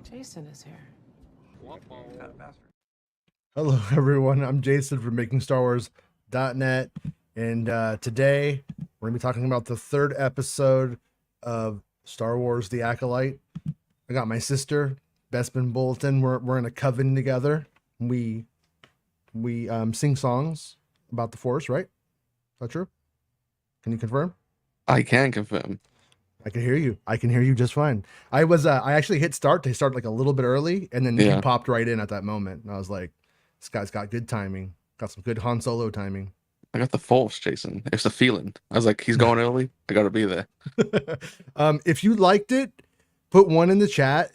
Jason is here. Hello, everyone. I'm Jason from MakingStarWars.net, and today we're going to be talking about the third episode of Star Wars: The Acolyte. I got my sister, Bespin Bulletin. We're in a coven together. We sing songs about the Force, right? Is that true? Can you confirm? I can confirm. I can hear you. I can hear you just fine. I actually hit start to start like a little bit early, and then you popped right in at that moment, and I was like, this guy's got good timing. Got some good Han Solo timing. I got the Force, Jason. It's a feeling. I was like, he's going early. I gotta be there. If you liked it, put 1 in the chat.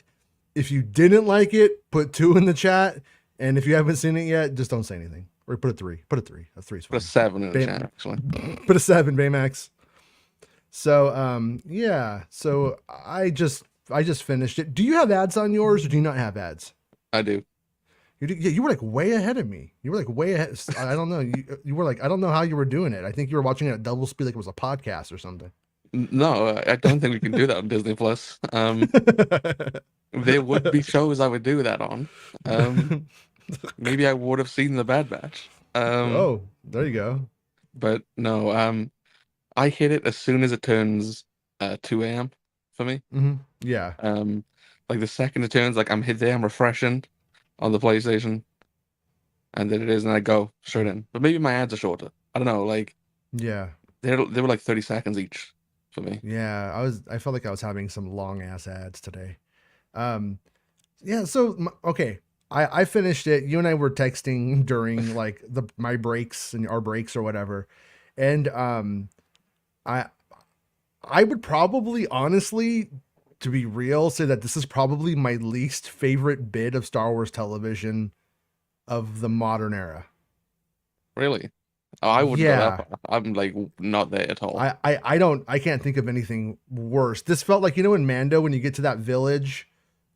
If you didn't like it, put 2 in the chat. And if you haven't seen it yet, just don't say anything. Or put a 3. Put a 3. A 3 is fine. Put a 7 in the chat, actually. Put a 7, Baymax. So yeah. So I just finished it. Do you have ads on yours, or do you not have ads? I do. You were like way ahead of me. You were like way ahead. I don't know. You were like, I don't know how you were doing it. I think you were watching it at double speed, like it was a podcast or something. No, I don't think we can do that on Disney Plus. There would be shows I would do that on. Maybe I would have seen The Bad Batch. Oh, there you go. But no, I hit it as soon as it turns 2 a.m. for me. Mm-hmm. Yeah. Like the second it turns, like I'm hit there, I'm refreshing on the PlayStation, and then it is, and I go straight in. But maybe my ads are shorter. I don't know. Like, yeah, they were like 30 seconds each for me. Yeah, I felt like I was having some long ass ads today. Yeah. So okay, I finished it. You and I were texting during like my breaks and our breaks or whatever, and I would probably honestly, to be real, say that this is probably my least favorite bit of Star Wars television of the modern era. Really? Oh, I wouldn't go that far. I'm like not there at all. I can't think of anything worse. This felt like, you know, in Mando, when you get to that village,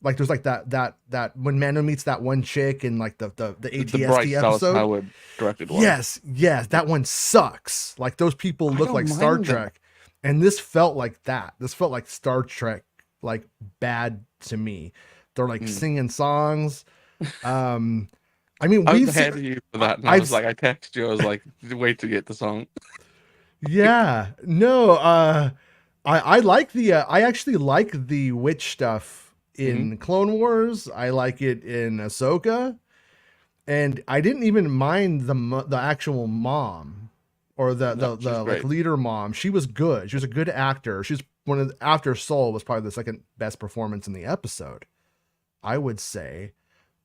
like there's like that when Mando meets that one chick in like the ATST episode. Howard directed one. Yes, that one sucks. Like those people look like Star Trek. And this felt like that. This felt like Star Trek, like bad to me. They're like singing songs. I mean, I was ahead of you for that. And I texted you. I was like, wait to get the song. Yeah, no. I like I actually like the witch stuff in Clone Wars. I like it in Ahsoka, and I didn't even mind the actual mom. Or the like leader mom. She was good. She was a good actor. She's one of after Soul was probably the second best performance in the episode, I would say.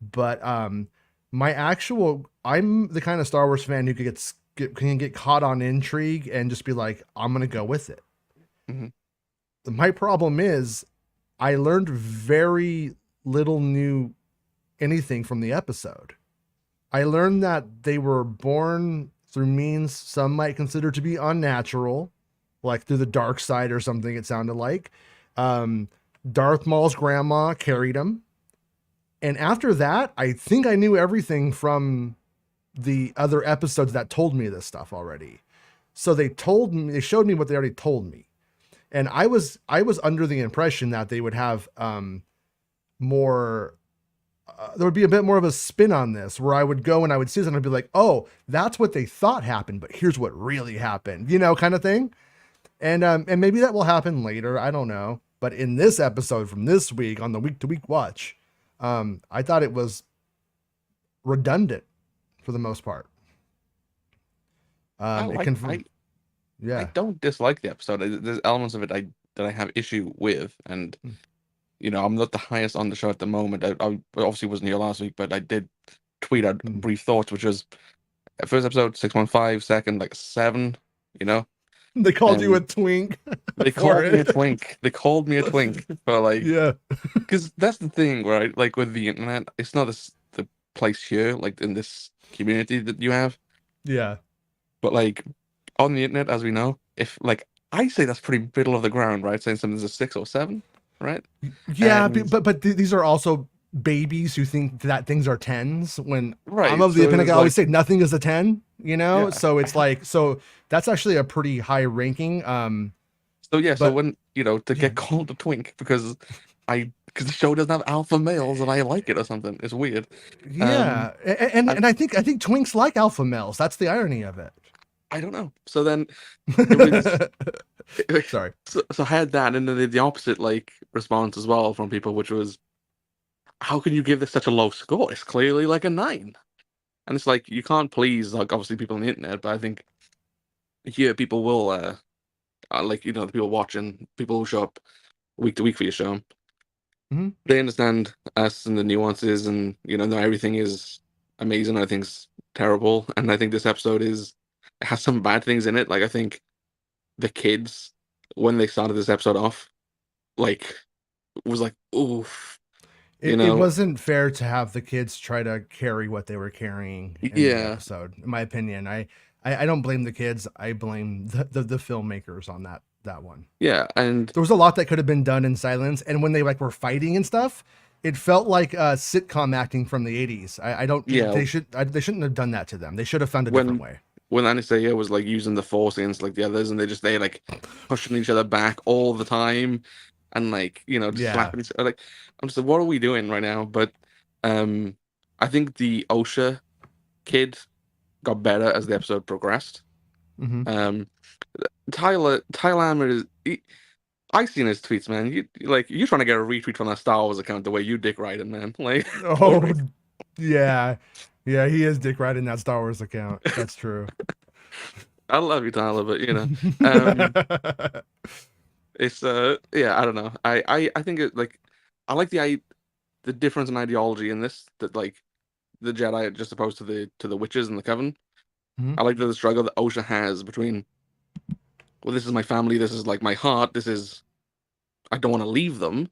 But I'm the kind of Star Wars fan who can get caught on intrigue and just be like, I'm gonna go with it. Mm-hmm. My problem is I learned very little new anything from the episode. I learned that they were born through means some might consider to be unnatural, like through the dark side or something, it sounded like. Darth Maul's grandma carried him. And after that, I think I knew everything from the other episodes that told me this stuff already. So they showed me what they already told me. And I was under the impression that they would have more... there would be a bit more of a spin on this, where I would go and I would see this and I'd be like, oh, that's what they thought happened, but here's what really happened, you know, kind of thing. And maybe that will happen later. I don't know. But in this episode from this week on the week-to-week watch, I thought it was redundant for the most part. I don't dislike the episode. There's elements of it that I have issue with, and you know, I'm not the highest on the show at the moment. I obviously wasn't here last week, but I did tweet out brief thoughts, which was first episode 6.5, second like 7. You know, they called you a twink. They called me a twink. They called me a twink for like, yeah, because that's the thing, right? Like with the internet, it's not the place here, like in this community that you have. Yeah, but like on the internet, as we know, if like I say that's pretty middle of the ground, right? Saying something's a 6 or 7. Right. Yeah, but these are also babies who think that things are 10s. When I'm of the opinion, I always say nothing is a 10. You know, so it's like, so that's actually a pretty high ranking. So yeah, so But when to yeah, get called a twink because the show doesn't have alpha males and I like it or something. It's weird. Um, yeah, and I, and I think twinks like alpha males. That's the irony of it. I don't know. So then it was Sorry. so I had that, and then the opposite like response as well from people, which was, how can you give this such a low score? It's clearly like a 9. And it's like you can't please like obviously people on the internet, but I think here people will like the people watching, people who show up week to week for your show, Hmm. they understand us and the nuances, and not everything is amazing. I think's terrible, and I think this episode it has some bad things in it. Like I think the kids, when they started this episode off, like was like, oof, It wasn't fair to have the kids try to carry what they were carrying in the yeah, episode. In my opinion, I don't blame the kids. I blame the filmmakers on that one. yeah, and There was a lot that could have been done in silence, and when they like were fighting and stuff, it felt like sitcom acting from the 80s. I don't. yeah, They shouldn't have done that to them. They should have found a different when way. Anisea was like using the force against like the others, and they like pushing each other back all the time, and like just Yeah. slapping each other. Like I'm just like, what are we doing right now? But um, I think the OSHA kid got better as the episode progressed. Mm-hmm. Um, Tyler Hammer I seen his tweets, man. You're trying to get a retweet from that Star Wars account the way you dick riding, man. Like Oh, yeah, yeah. He is dick riding that Star Wars account. That's true. I love you, Tyler, but um, it's yeah, I don't know. I think it like I like the difference in ideology in this, that like the Jedi are just opposed to the witches and the Coven. Mhm. I like the struggle that Osha has between, well, this is my family, this is like my heart, this is, I don't want to leave them,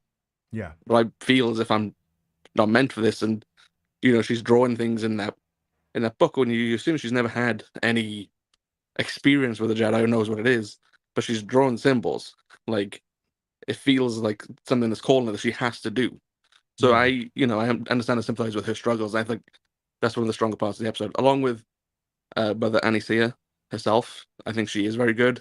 Yeah. but I feel as if I'm not meant for this. And she's drawing things in that book when you assume she's never had any experience with a Jedi who knows what it is, but she's drawing symbols. Like it feels like something that's calling her that she has to do. So Yeah. I understand and sympathize with her struggles. I think that's one of the stronger parts of the episode, along with Brother Anisea herself. I think she is very good.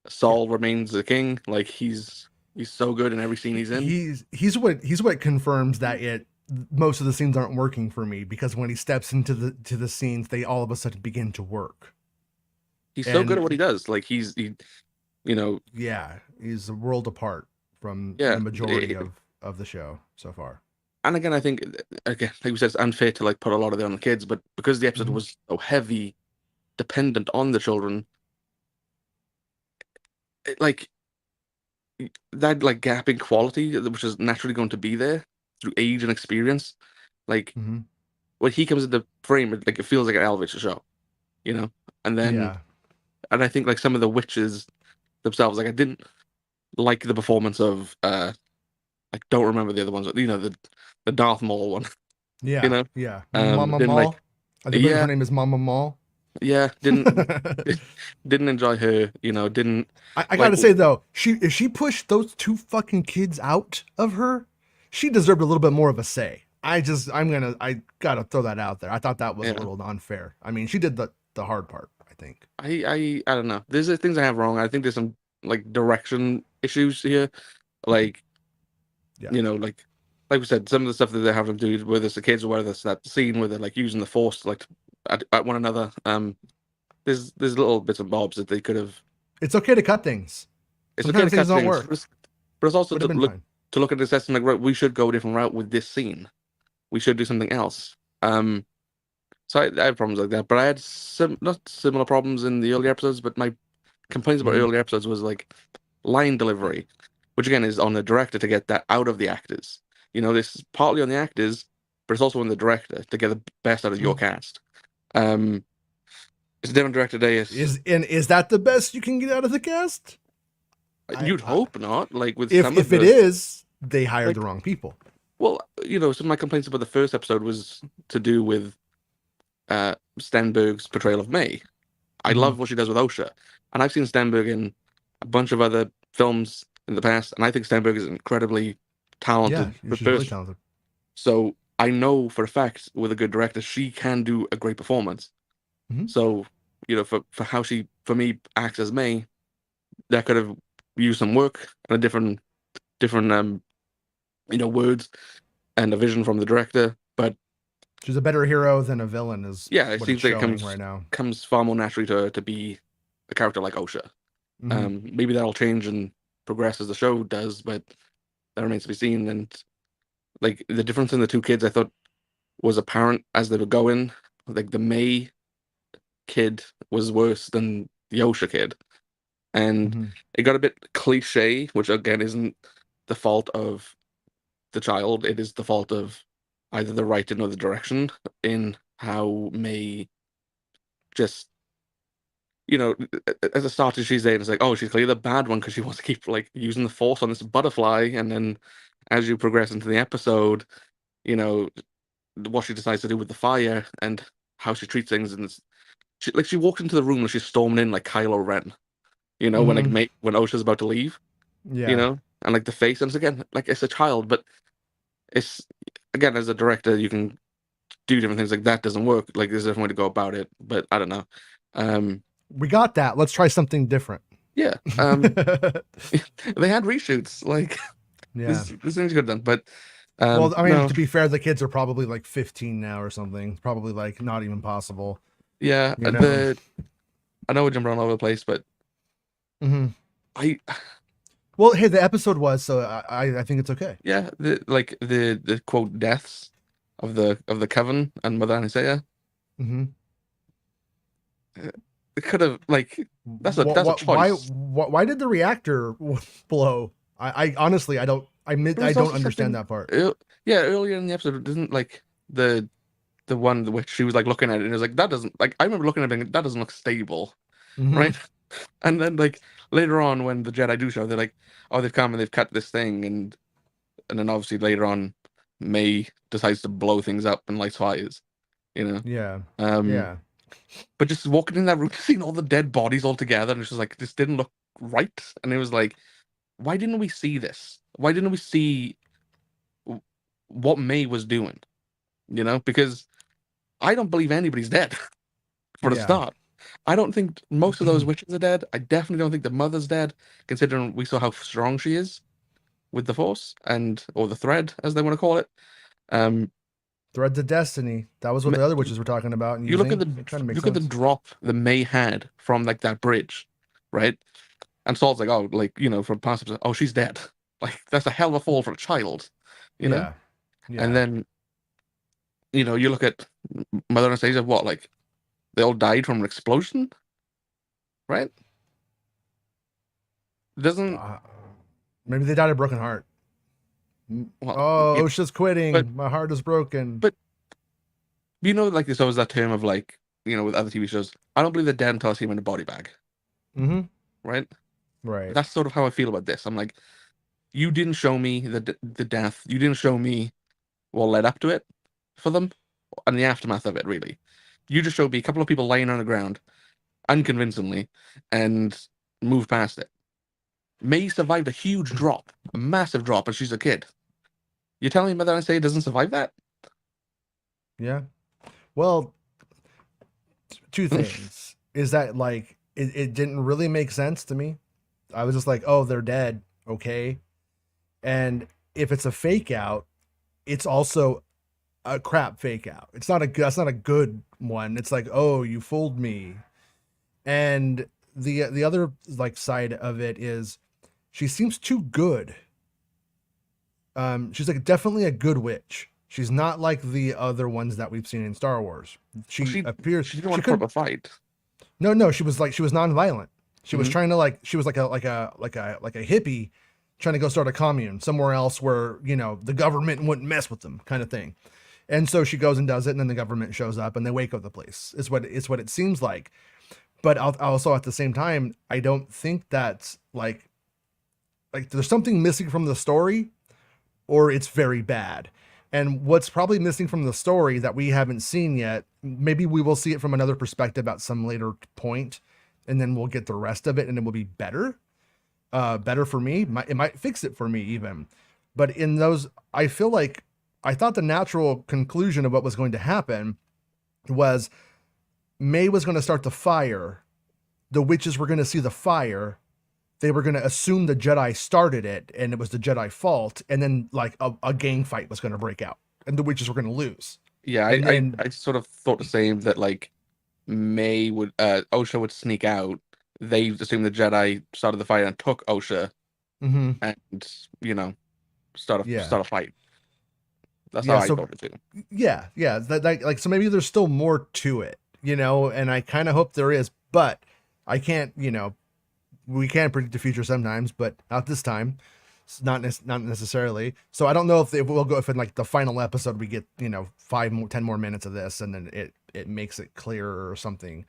Yeah. Saul remains the king. Like he's so good in every scene he's in. He's what confirms that most of the scenes aren't working for me, because when he steps into the scenes, they all of a sudden begin to work. He's so good at what he And does. Like you know, yeah, he's a world apart from yeah. the majority of the show so far. And again, I think again, like we said, it's unfair to like put a lot of it on the kids, but because the episode Hmm. was so heavy, dependent on the children, like that like gap in quality, which is naturally going to be there through age and experience. Like Hmm. when he comes into frame, it feels like an elevator show, you know. And then, Yeah. and I think like some of the witches themselves, like I didn't like the performance of like don't remember the other ones, but the Darth Maul one, you Yeah. know. Yeah. Mama Didn't like, Mall. I believe her yeah, name is Mama Mall. yeah, didn't enjoy her, didn't I like, gotta say though, if she pushed those two fucking kids out of her, she deserved a little bit more of a say. I gotta throw that out there. I thought that was a yeah. little unfair. I mean, she did the hard part, I think. I don't know. There's things I have wrong. I think there's some like direction issues here. Like, Yeah. like we said, some of the stuff that they have to do, whether it's the kids or whether it's that scene where they're like using the force to, like at one another. There's little bits and bobs that they could have. It's okay to cut things. It's okay to Sometimes things cut don't things, work. but it's also Would have been fine. to look at this as like, right, we should go a different route with this scene. We should do something else. So I have problems like that, but I had not similar problems in the earlier episodes, but my complaints about Mhm. earlier episodes was like line delivery, which again is on the director to get that out of the actors. This is partly on the actors, but it's also on the director to get the best out of your Mhm. cast. It's a different director today. Is that the best you can get out of the cast? You'd I hope not. Like with some of if it the is, they hired like, the wrong people. well, some of my complaints about the first episode was to do with Stenberg's portrayal of May. I Mhm. love what she does with Osha, and I've seen Stenberg in a bunch of other films in the past, and I think Stenberg is incredibly Yeah, talented she's really person. talented. So I know for a fact, with a good director, she can do a great performance. Mhm. So for how she for me acts as May, that could have use some work and a different words and a vision from the director. But she's a better hero than a villain, is yeah, it what it's seems like showing it right now. comes far more naturally to be a character like Osha. Maybe that'll change and progress as the show does, but that remains to be seen. And like the difference in the two kids, I thought was apparent as they were going. Like the May kid was worse than the Osha kid, and it got a bit cliche, which again isn't the fault of the child. It is the fault of either the writing or the direction in how May just, as a starter, she's there and it's like, oh, she's clearly the bad one because she wants to keep like using the force on this butterfly, and then as you progress into the episode, you know what she decides to do with the fire and how she treats things, and she walks into the room and she's storming in like Kylo Ren, when when Osha's about to leave, Yeah. and like the face, and it's again like it's a child, but it's again as a director you can do different things. Like that doesn't work. Like there's a different way to go about it, but I don't know. We got that. Let's try something different. Yeah. They had reshoots. Like yeah. this thing's good done, but well, I mean, no. to be fair, the kids are probably like 15 now or something. Probably like not even possible. Yeah. I know we're jumping all over the place, but well, hey, the episode was, so I think it's okay. Yeah, the quote deaths of the Coven and Mother Anisea. It could have that's a choice. Why did the reactor blow? I honestly I don't understand that part. Yeah, earlier in the episode, it isn't like the one which she was like looking at it and it was like that doesn't like I remember looking at it and that doesn't look stable, right? And then like later on when the Jedi do show, they're like, oh, they've come and they've cut this thing, and then obviously later on May decides to blow things up and lights fires, Yeah. Yeah. But just walking in that room, seeing all the dead bodies all together, and it's just like this didn't look right. And it was like, why didn't we see this? Why didn't we see what May was doing? Because I don't believe anybody's dead for the start. I don't think most of those witches are dead. I definitely don't think the mother's dead, considering we saw how strong she is with the Force or the thread, as they want to call it. Threads of Destiny. That was what the other witches were talking about. And you look at the drop the May had from like that bridge, right? And Saul's like, oh, like from past episodes, oh, she's dead. Like that's a hell of a fall for a child, know. Yeah. And then, you look at Mother Anastasia. What, like they all died from an explosion, right? Doesn't maybe they died of a broken heart. Well, Osha's quitting. My heart is broken. But like there's always that term of like, with other TV shows, I don't believe they're dead until I see them in a body bag. Right? Right. That's sort of how I feel about this. I'm like, you didn't show me the death. You didn't show me what led up to it for them and the aftermath of it, really. You just showed me a couple of people laying on the ground unconvincingly and moved past it. May survived a huge drop, a massive drop, and she's a kid. You're telling me Mother Anastasia doesn't survive that? Yeah. Well, two things. Is that like it didn't really make sense to me. I was just like, oh, they're dead. Okay. And if it's a fake out, it's also a crap fake out. That's not a good one. It's like, oh, you fooled me. And the other like side of it is she seems too good. She's like definitely a good witch. She's not like the other ones that we've seen in Star Wars. She appears she didn't want to put up a fight. No, she was non-violent. She was trying to she was like a hippie trying to go start a commune somewhere else where, the government wouldn't mess with them, kind of thing. And so she goes and does it, and then the government shows up and they wake up the place. It's what it seems like. But also at the same time, I don't think that's like there's something missing from the story, or it's very bad. And what's probably missing from the story that we haven't seen yet, maybe we will see it from another perspective at some later point, and then we'll get the rest of it, and it will be better. Better for me. It might fix it for me even. But in those, I feel like I thought the natural conclusion of what was going to happen was May was going to start the fire. The witches were going to see the fire. they were going to assume the Jedi started it and it was the Jedi fault, and then like a gang fight was going to break out and the witches were going to lose. Yeah, And then I sort of thought the same, that like May would Osha would sneak out. They assumed the Jedi started the fight and took Osha, mhm, and yeah, start a fight. That's how yeah. I So thought it too. yeah, that like so maybe there's still more to it, and I kind of hope there is, but I can't, we can predict the future sometimes, but not this time. It's not necessarily. So I don't know if it will go if in like the final episode we get 10 more minutes of this, and then it makes it clearer or something.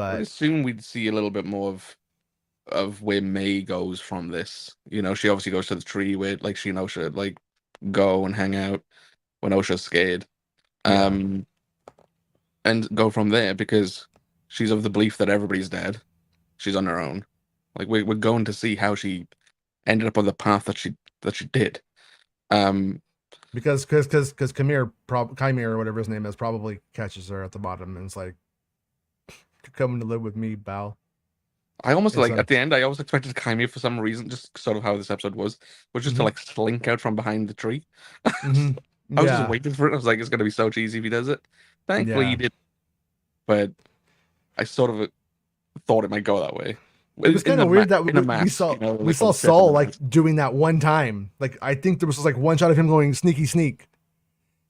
I would But assume we'd see a little bit more of where May goes from this. She obviously goes to the tree where like she and Osha like go and hang out when Osha's scared. yeah, Um, and go from there, because she's of the belief that everybody's dead. She's on her own. Like we're going to see how she ended up on the path that she did. Um, because Chimera or whatever his name is probably catches her at the bottom and it's like, "You're coming to live with me, Bal." I almost It's like a at the end, I always expected Kaimir for some reason, just sort of how this episode was just to mm-hmm, like slink out from behind the tree. mm-hmm, I was just yeah, waiting for it. I was like, it's gonna be so cheesy if he does it. Thankfully, he yeah. did, but I sort of thought it might go that way. It was kind of weird that In a we mask, saw we like saw on the ship in Saul the like mask. doing that one time. Like I think there was just like one shot of him going sneaky sneak,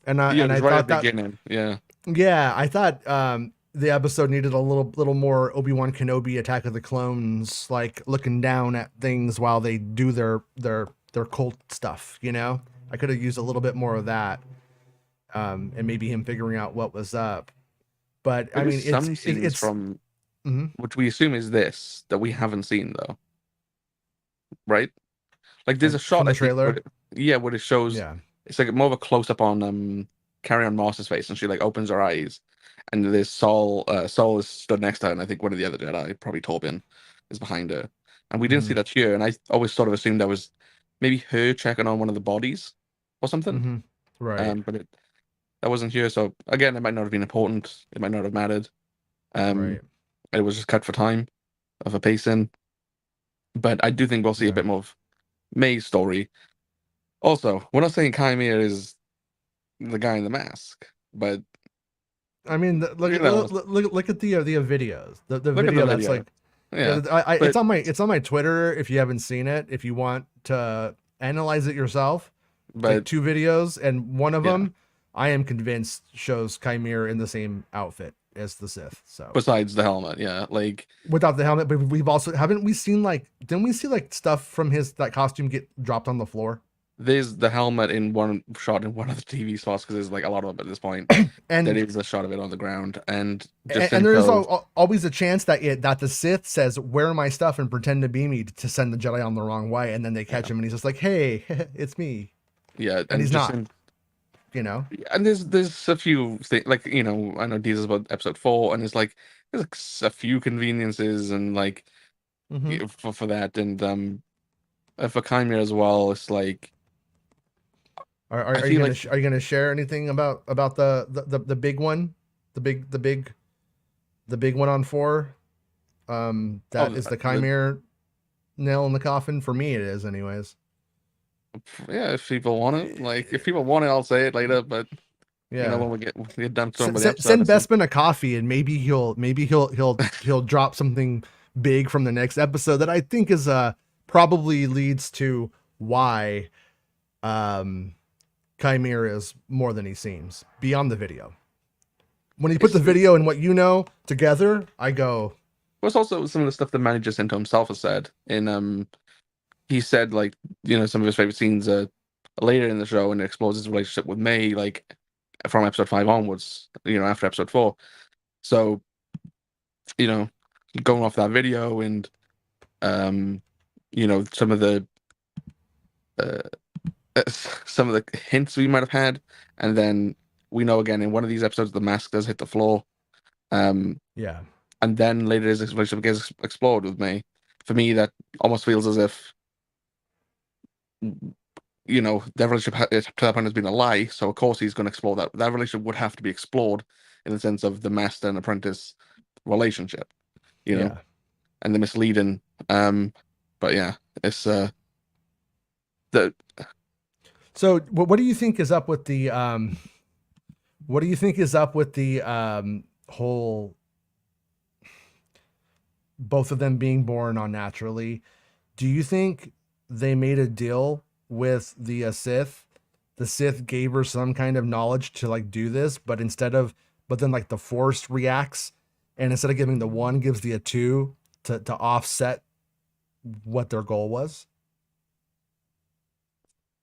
and Yeah, it I was right at thought the that beginning. Yeah, yeah, I thought the episode needed a little more Obi-Wan Kenobi Attack of the Clones, like looking down at things while they do their cult stuff. I could have used a little bit more of that, and maybe him figuring out what was up. But I there is mean, some scenes it's from mhm, which we assume is this that we haven't seen though, right? Like there's a from shot the I think trailer. where it shows, Yeah. it's like more of a close up on Carrie on Moss's face, and she like opens her eyes, and there's Saul. Saul is stood next to her, and I think one of the other Jedi, probably Tobin, is behind her. And we didn't see Mm-hmm. that here, and I always sort of assumed that was maybe her checking on one of the bodies or something. Mm-hmm. Right. But that wasn't here, so again, it might not have been important. It might not have mattered. Right. It was just cut for time of a pacing. But I do think we'll see a Yeah. bit more of May's story. Also, we're not saying Kymir is the guy in the mask, but I mean, you know, look at the videos. The look at the video that's video. like, Yeah, it's but on my Twitter. If you haven't seen it, if you want to analyze it yourself, it's like but two videos, and one of yeah. them, I am convinced shows Chimera in the same outfit as the Sith. So Besides the helmet, yeah, like without the helmet, but we've also haven't we seen like didn't we see like stuff from that costume get dropped on the floor? there's the helmet in one shot in one of the TV spots, because there's like a lot of them at this point. There and is a shot of it on the ground, and and there is Jacinto. always a chance that the Sith says, "Where are my stuff?" and pretend to be me to send the Jedi on the wrong way, and then they catch Yeah, him, and he's just like, "Hey, it's me," yeah, and and he's not. Jacinto. You know. And there's a few things, like I know this is about episode 4, and it's like there's like a few conveniences, and like Mm-hmm. for that, and for Chimera as well, it's like I Are you feel like are you gonna share anything about the big one, the big one on 4? That oh is the the Chimera nail in the coffin for me. It is, anyways. yeah, if people want it, like if people want it, I'll say it later, but Yeah. when we get done talking about the episode, Send Bespin a coffee, and maybe he'll drop something big from the next episode that I think is probably leads to why um Chimera is more than he seems beyond the video. When you put the it's video and what you know together, I go, it's also some of the stuff that Manny Jacinto himself has said in he said like some of his favorite scenes later in the show, and it explores his relationship with May, like from episode 5 onwards, after episode 4. So you know going off that video, and um some of the uh, some of the hints we might have had, and then we know again in one of these episodes the mask does hit the floor, um yeah, and then later his relationship gets explored with May. For me, that almost feels as if their relationship to that point has been a lie. So of course he's going to explore that. That relationship would have to be explored in the sense of the master and apprentice relationship, you know, yeah, and the misleading. But But yeah, it's the So what do you think is up with the what do you think is up with the whole both of them being born unnaturally? Do you think they made a deal with the Sith? The Sith gave her some kind of knowledge to like do this, but but then like the Force reacts, and instead of giving the one, gives the a two to offset what their goal was.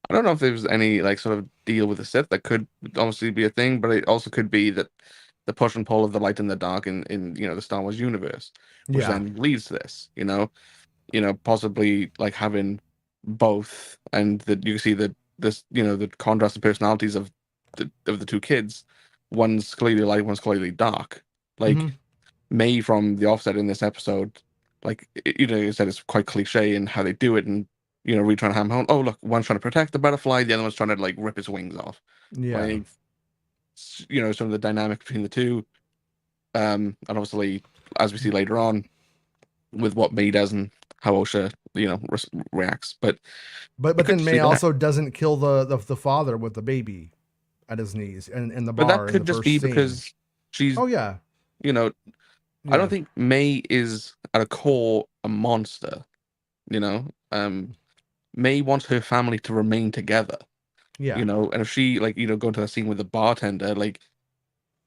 I don't know if there's any like sort of deal with the Sith. That could obviously be a thing, but it also could be that the push and pull of the light and the dark in the Star Wars universe, which Yeah. then leads to this. Possibly like having both, and that you see that this the contrast of personalities of the two kids. One's clearly light, one's clearly dark. Like Mm-hmm. May from the offset in this episode, like you said, it's quite cliche in how they do it, and really trying to hammer home. Oh look, one's trying to protect the butterfly, the other one's trying to like rip his wings off. Yeah. Like some of the dynamic between the two, and obviously as we see later on with what May does and how Osha reacts. But But it could then just May be that. also doesn't kill the father with the baby at his knees and in the But that bar in could the just first be scene. because she's Oh yeah. you know I don't Yeah. think May is at a core a monster. You know, May wants her family to remain together. Yeah. And if she going to that scene with the bartender, like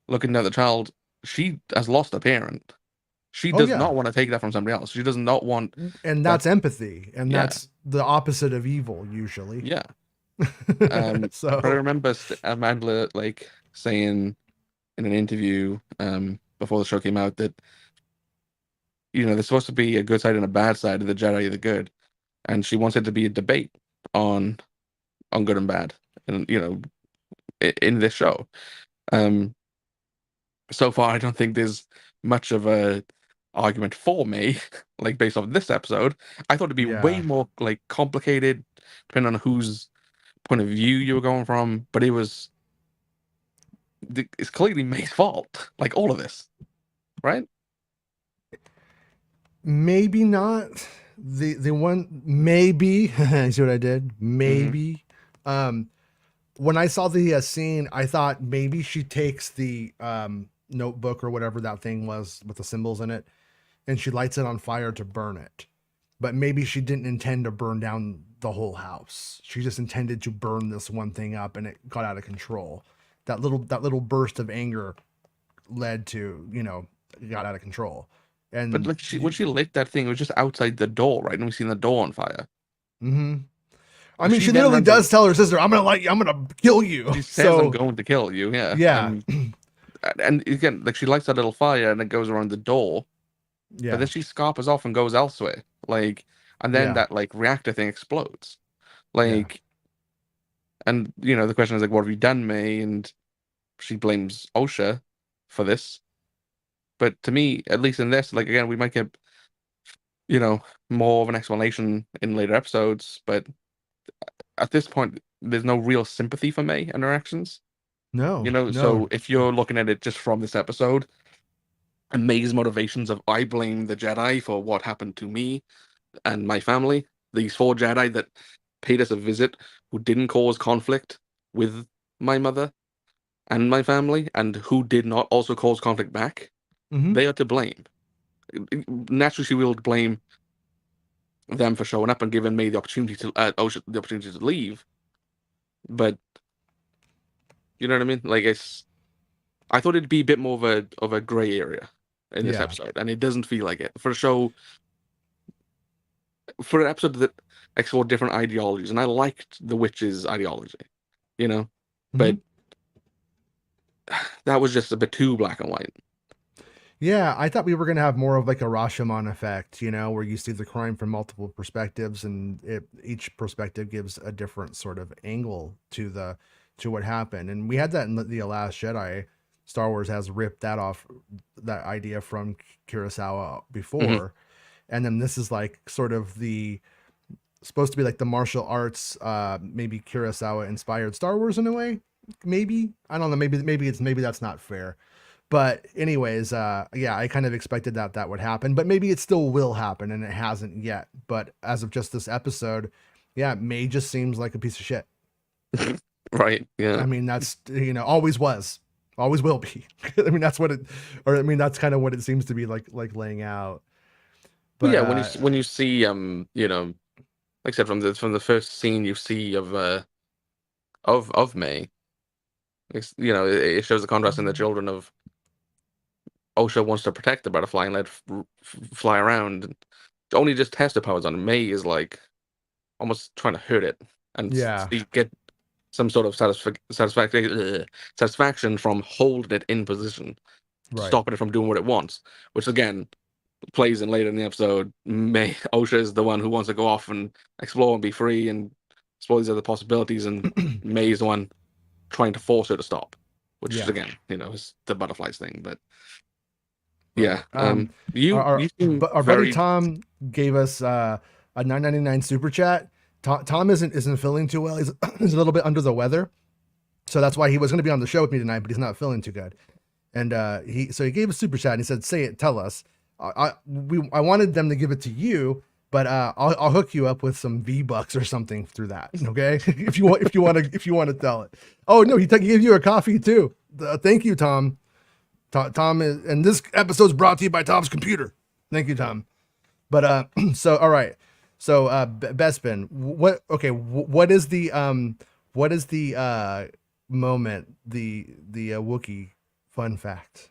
looking at the child, she has lost a parent. She Oh does yeah. not want to take that from somebody else. She does not want And that. that's empathy, and Yeah, that's the opposite of evil usually. yeah. But I So remember Amanda like saying in an interview before the show came out that there's supposed to be a good side and a bad side of the Jedi, the good, and she wants it to be a debate on good and bad, and in this show. Um, so far, I don't think there's much of a argument for me, like based off this episode. I thought it'd be way yeah. more like complicated, depending on whose point of view you were going from. But it's clearly May's fault, like all of this, right? Maybe not. The one maybe you see what I did? Mm-hmm. Maybe. When I saw the scene, I thought maybe she takes the notebook or whatever that thing was with the symbols in it, and she lights it on fire to burn it. But maybe she didn't intend to burn down the whole house. She just intended to burn this one thing up, and it got out of control. That little burst of anger led to it got out of control. But And like when she lit that thing, it was just outside the door, right? And we seen the door on fire. mm-hmm. I mean, She she then literally runs. does tell her sister, "I'm gonna light you. I'm gonna kill you." She says, "I'm So going to kill you." Yeah, yeah, and again, like she lights that little fire and it goes around the door, but yeah, then she scarpers off and goes elsewhere. Like, and then yeah, that like reactor thing explodes. yeah. Like, and the question is like, what have you done, May? And she blames Osha for this. But to me, at least in this, like again, we might get more of an explanation in later episodes. But at this point, there's no real sympathy for May and her actions. No, no. So if you're looking at it just from this episode, and May's motivations of I blame the Jedi for what happened to me and my family, these four Jedi that paid us a visit who didn't cause conflict with my mother and my family, and who did not also cause conflict back, Mm-hmm. they are to blame. Naturally, she will blame them for showing up and giving me the opportunity to the opportunity to leave. But you know what I mean? Like I thought it'd be a bit more of a gray area in this Yeah. episode, and it doesn't feel like it for a show, for an episode that explored different ideologies. And I liked the witch's ideology, Mm-hmm. but that was just a bit too black and white. Yeah, I thought we were gonna have more of like a Rashomon effect, where you see the crime from multiple perspectives, and each perspective gives a different sort of angle to what happened. And we had that in the Last Jedi. Star Wars has ripped that idea from Kurosawa Mm-hmm. before, and then this is like sort of the supposed to be like the martial arts, maybe Kurosawa inspired Star Wars in a way. Maybe I don't know. Maybe that's not fair. But anyways, yeah, I kind of expected that would happen, but maybe it still will happen, and it hasn't yet. But as of just this episode, yeah, May just seems like a piece of shit. Right. Yeah. I mean, that's, always was, always will be. I mean, that's what it, or I mean, that's kind of what it seems to be like laying out. But But yeah, when you see like I said, from the first scene you see of May, it shows the contrast in the children of Osha wants to protect the butterfly and let it fly around. And only just test her powers on it. May is like almost trying to hurt it and yeah, get some sort of satisfaction from holding it in position, right, stopping it from doing what it wants. Which again plays in later in the episode. Osha is the one who wants to go off and explore and be free and explore these other possibilities, and May is the one trying to force her to stop. Which is yeah. again, is the butterflies thing, but. Right. Yeah. You seem Our buddy very. Tom gave us a $9.99 super chat. Tom isn't feeling too well. He's a little bit under the weather, so that's why he was going to be on the show with me tonight, but he's not feeling too good. And he gave a super chat. And he said, "Say it, tell us." I wanted them to give it to you, but I'll hook you up with some V-Bucks or something through that. Okay, if you want to tell it. Oh no, he gave you a coffee too. Thank you, Tom. Tom is, and this episode is brought to you by Tom's Computer. Thank you, Tom. But so all right, so Bespin, what is the moment, the Wookiee fun fact?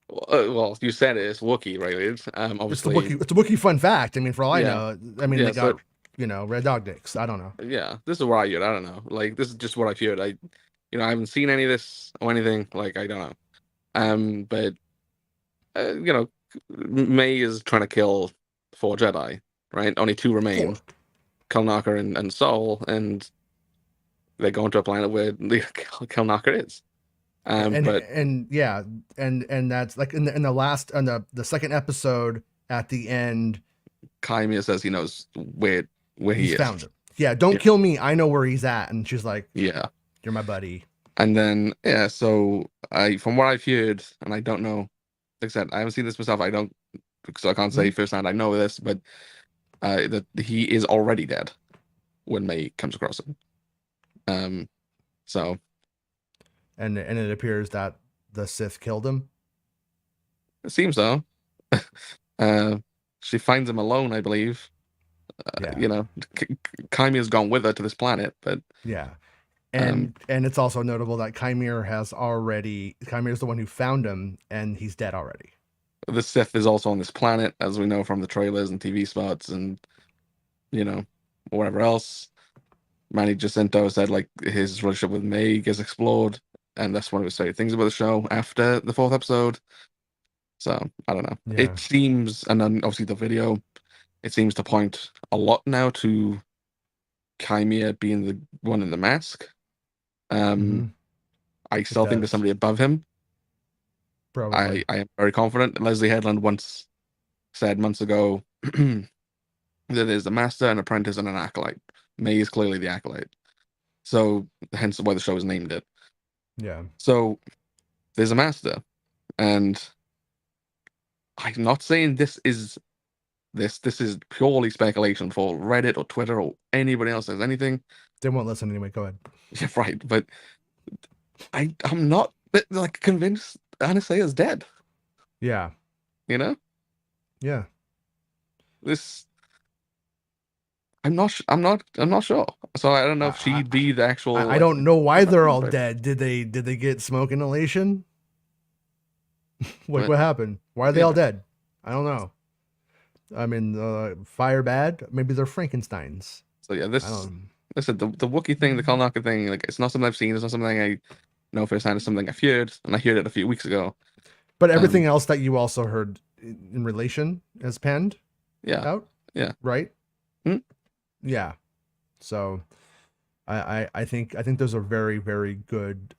Well, you said it's Wookiee related. Obviously, it's the Wookiee fun fact. I mean, for all I Yeah. know, I mean, Yeah, they got red dog dicks. I don't know. yeah, this is what I heard. I don't know. Like, this is just what I've heard. I haven't seen any of this or anything. Like, I don't know. But May is trying to kill 4 Jedi, right? Only 2 remain, Kelnaka and Sol, and they go into a planet where the Kelnaka is. And that's like in the last, on the second episode at the end, Kaimia says he knows where he is. Found him. Yeah, don't kill me. I know where he's at. And she's like, yeah, you're my buddy. And then so from what I've heard, and I don't know, like I said, I haven't seen this myself. So I can't say firsthand I know this, but that he is already dead when May comes across him. So. And it appears that the Sith killed him. It seems so. She finds him alone, I believe. Kaimia's gone with her to this planet, but yeah. And it's also notable that Chimera is the one who found him, and he's dead already. The Sith is also on this planet, as we know from the trailers and TV spots, and whatever else. Manny Jacinto said like his relationship with May gets explored, and that's one of his favorite things about the show after the 4th episode. So I don't know. Yeah. It seems, and then obviously the video, it seems to point a lot now to Chimera being the one in the mask. I still think there's somebody above him. Probably. I am very confident. Leslie Headland once said months ago that there's a master, an apprentice, and an acolyte. May is clearly the acolyte. So hence why the show is named it. Yeah. So there's a master, and I'm not saying this is purely speculation for Reddit or Twitter or anybody else says anything. They won't listen anyway. Go ahead. Yeah, right. But I'm not like convinced Anasea is dead. Yeah. Yeah. I'm not sure. So I don't know if she'd be the actual. I don't know why they're all dead. Did they get smoke inhalation? What happened? Why are they all dead? I don't know. I mean, fire bad. Maybe they're Frankensteins. So yeah, listen, the Wookiee thing, the Kalnaka thing, like it's not something I've seen. It's not something I know firsthand. It's something I've heard, and I heard it a few weeks ago. But everything else that you also heard in relation is penned. Yeah. Out. Yeah. Right. Yeah. So, I think there's a very, very good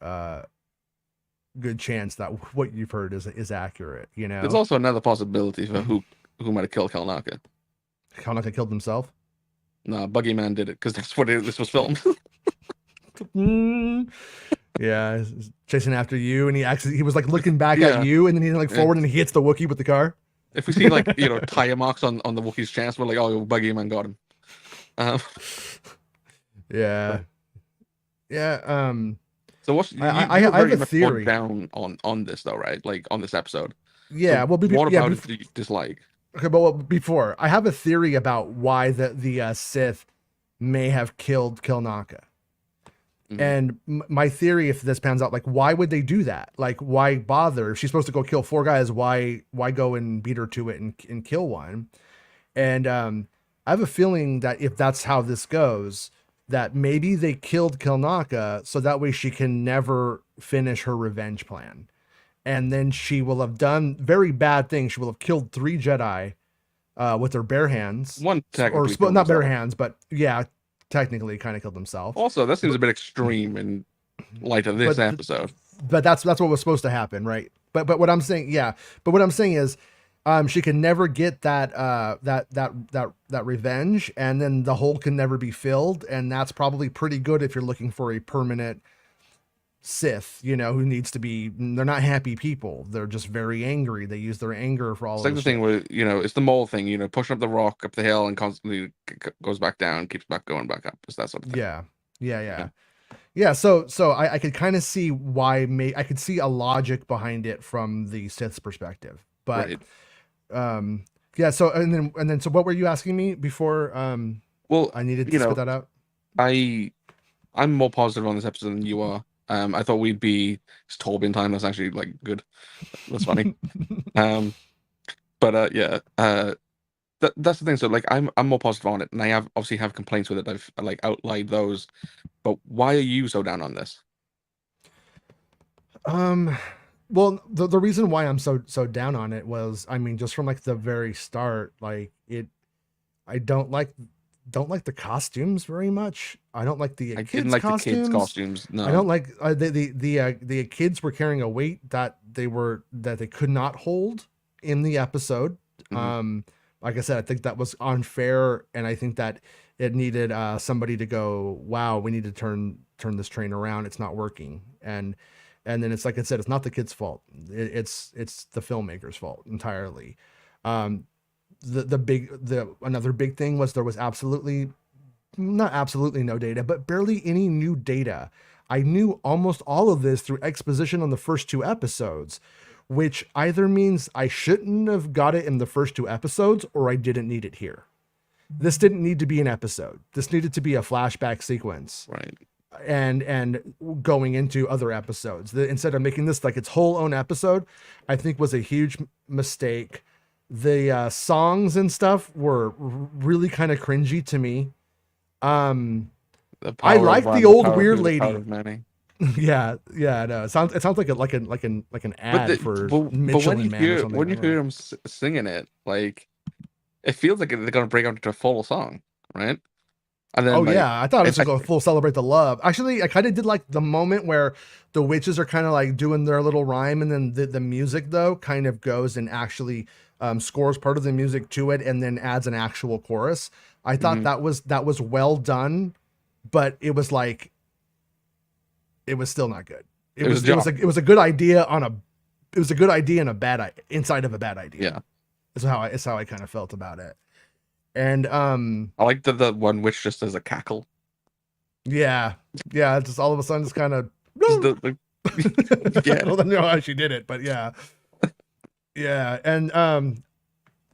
chance that what you've heard is accurate. There's also another possibility for who might have killed Kalnaka. Kalnaka killed himself. No, Buggy Man did it because that's what this was filmed. Yeah, he's chasing after you, and he was like looking back at Yeah. you, and then he like Yeah. forward, and he hits the Wookiee with the car. If we see like tire marks on the Wookiee's chest, we're like, oh, Buggy Man got him. Yeah, yeah. So what's I you're have very a much more theory. down on this though, right? Like on this episode. Yeah, So well, what about it do you dislike? okay, but before I have a theory about why the Sith may have killed Kilnaka. And my theory, if this pans out, like, why would they do that? Like, why bother? If she's supposed to go kill 4 guys, why go and beat her to it and kill one? And I have a feeling that if that's how this goes, that maybe they killed Kilnaka so that way she can never finish her revenge plan. And then she will have done very bad things. She will have killed 3 Jedi with her bare hands. One technically, or not bare hands, but yeah, technically kind of killed himself. Also, that seems a bit extreme in light of this episode. But that's what was supposed to happen, right? But what I'm saying, yeah. But what I'm saying is, she can never get that revenge, and then the hole can never be filled, and that's probably pretty good if you're looking for a permanent Sith, who needs to be. They're not happy people. They're just very angry. They use their anger for all. It's like the thing where it's the mole thing. Pushing up the rock up the hill and constantly goes back down, keeps going back up. It's that sort of thing. Yeah. So I could kind of see why. I could see a logic behind it from the Sith's perspective, but yeah. So and then so what were you asking me before? Well, I needed to spit that out. I'm more positive on this episode than you are. I thought we'd be Torbin time. That's actually like good. That's funny. But yeah. That's the thing. So like, I'm more positive on it, and I obviously have complaints with it. I've like outlined those. But why are you so down on this? Well, the reason why I'm so down on it was, I mean, just from like the very start, like I don't like the costumes very much. I don't like the kids' the kids' costumes. No, I don't like the kids were carrying a weight that they could not hold in the episode. Like I said, I think that was unfair, and I think that it needed somebody to go, wow, we need to turn this train around. It's not working, and then it's like I said, it's not the kid's fault. It's the filmmaker's fault entirely. Another big thing was there was not absolutely no data, but barely any new data. I knew almost all of this through exposition on the first 2 episodes, which either means I shouldn't have got it in the first 2 episodes or I didn't need it here. This didn't need to be an episode. This needed to be a flashback sequence. Right. And going into other episodes. Instead of making this like its whole own episode, I think was a huge mistake. The songs and stuff were really kind of cringy to me. I like the old weird lady. Yeah, no. It sounds like an ad for Michelin Man or something. When you hear them singing it, like it feels like they're gonna break out into a full song, right? And then, I thought it was going to full celebrate the love. Actually, I kind of did like the moment where the witches are kind of like doing their little rhyme, and then the music though kind of goes and actually scores part of the music to it, and then adds an actual chorus. I thought that was well done, but it was like it was still not good. It was a good idea and a bad inside of a bad idea. Yeah, it's how I kind of felt about it. And I like the one witch just as a cackle. Yeah, just all of a sudden it's kind of yeah. I don't know how she did it, but yeah. And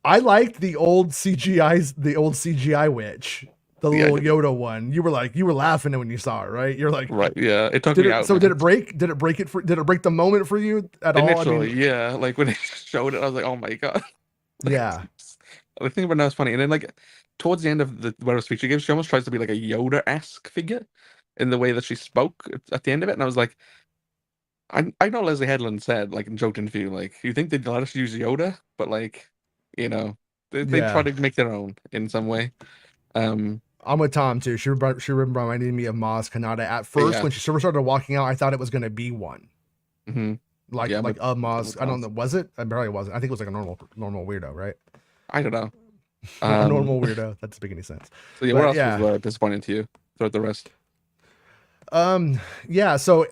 I liked the old CGI witch, the little Yoda one. You were laughing when you saw it, right? You're like, right, yeah. It took me out. So did it break the moment for you at all? Initially, yeah. Like when it showed it, I was like, oh my god. Yeah. The thing about that was funny, and then like towards the end of the whatever speech she gives, she almost tries to be like a Yoda-esque figure in the way that she spoke at the end of it, and I was like, I know Leslie Headland said, like in joked interview, like you think they'd let us use Yoda, but like they try to make their own in some way. I'm with Tom too. She reminded me of Maz Kanata at first when she started walking out. I thought it was going to be one. Like Maz. I don't know. Was it? I barely wasn't. I think it was like a normal weirdo, right? I don't know. A normal weirdo. That doesn't make any sense. So yeah, what else was disappointing to you throughout the rest? Yeah. So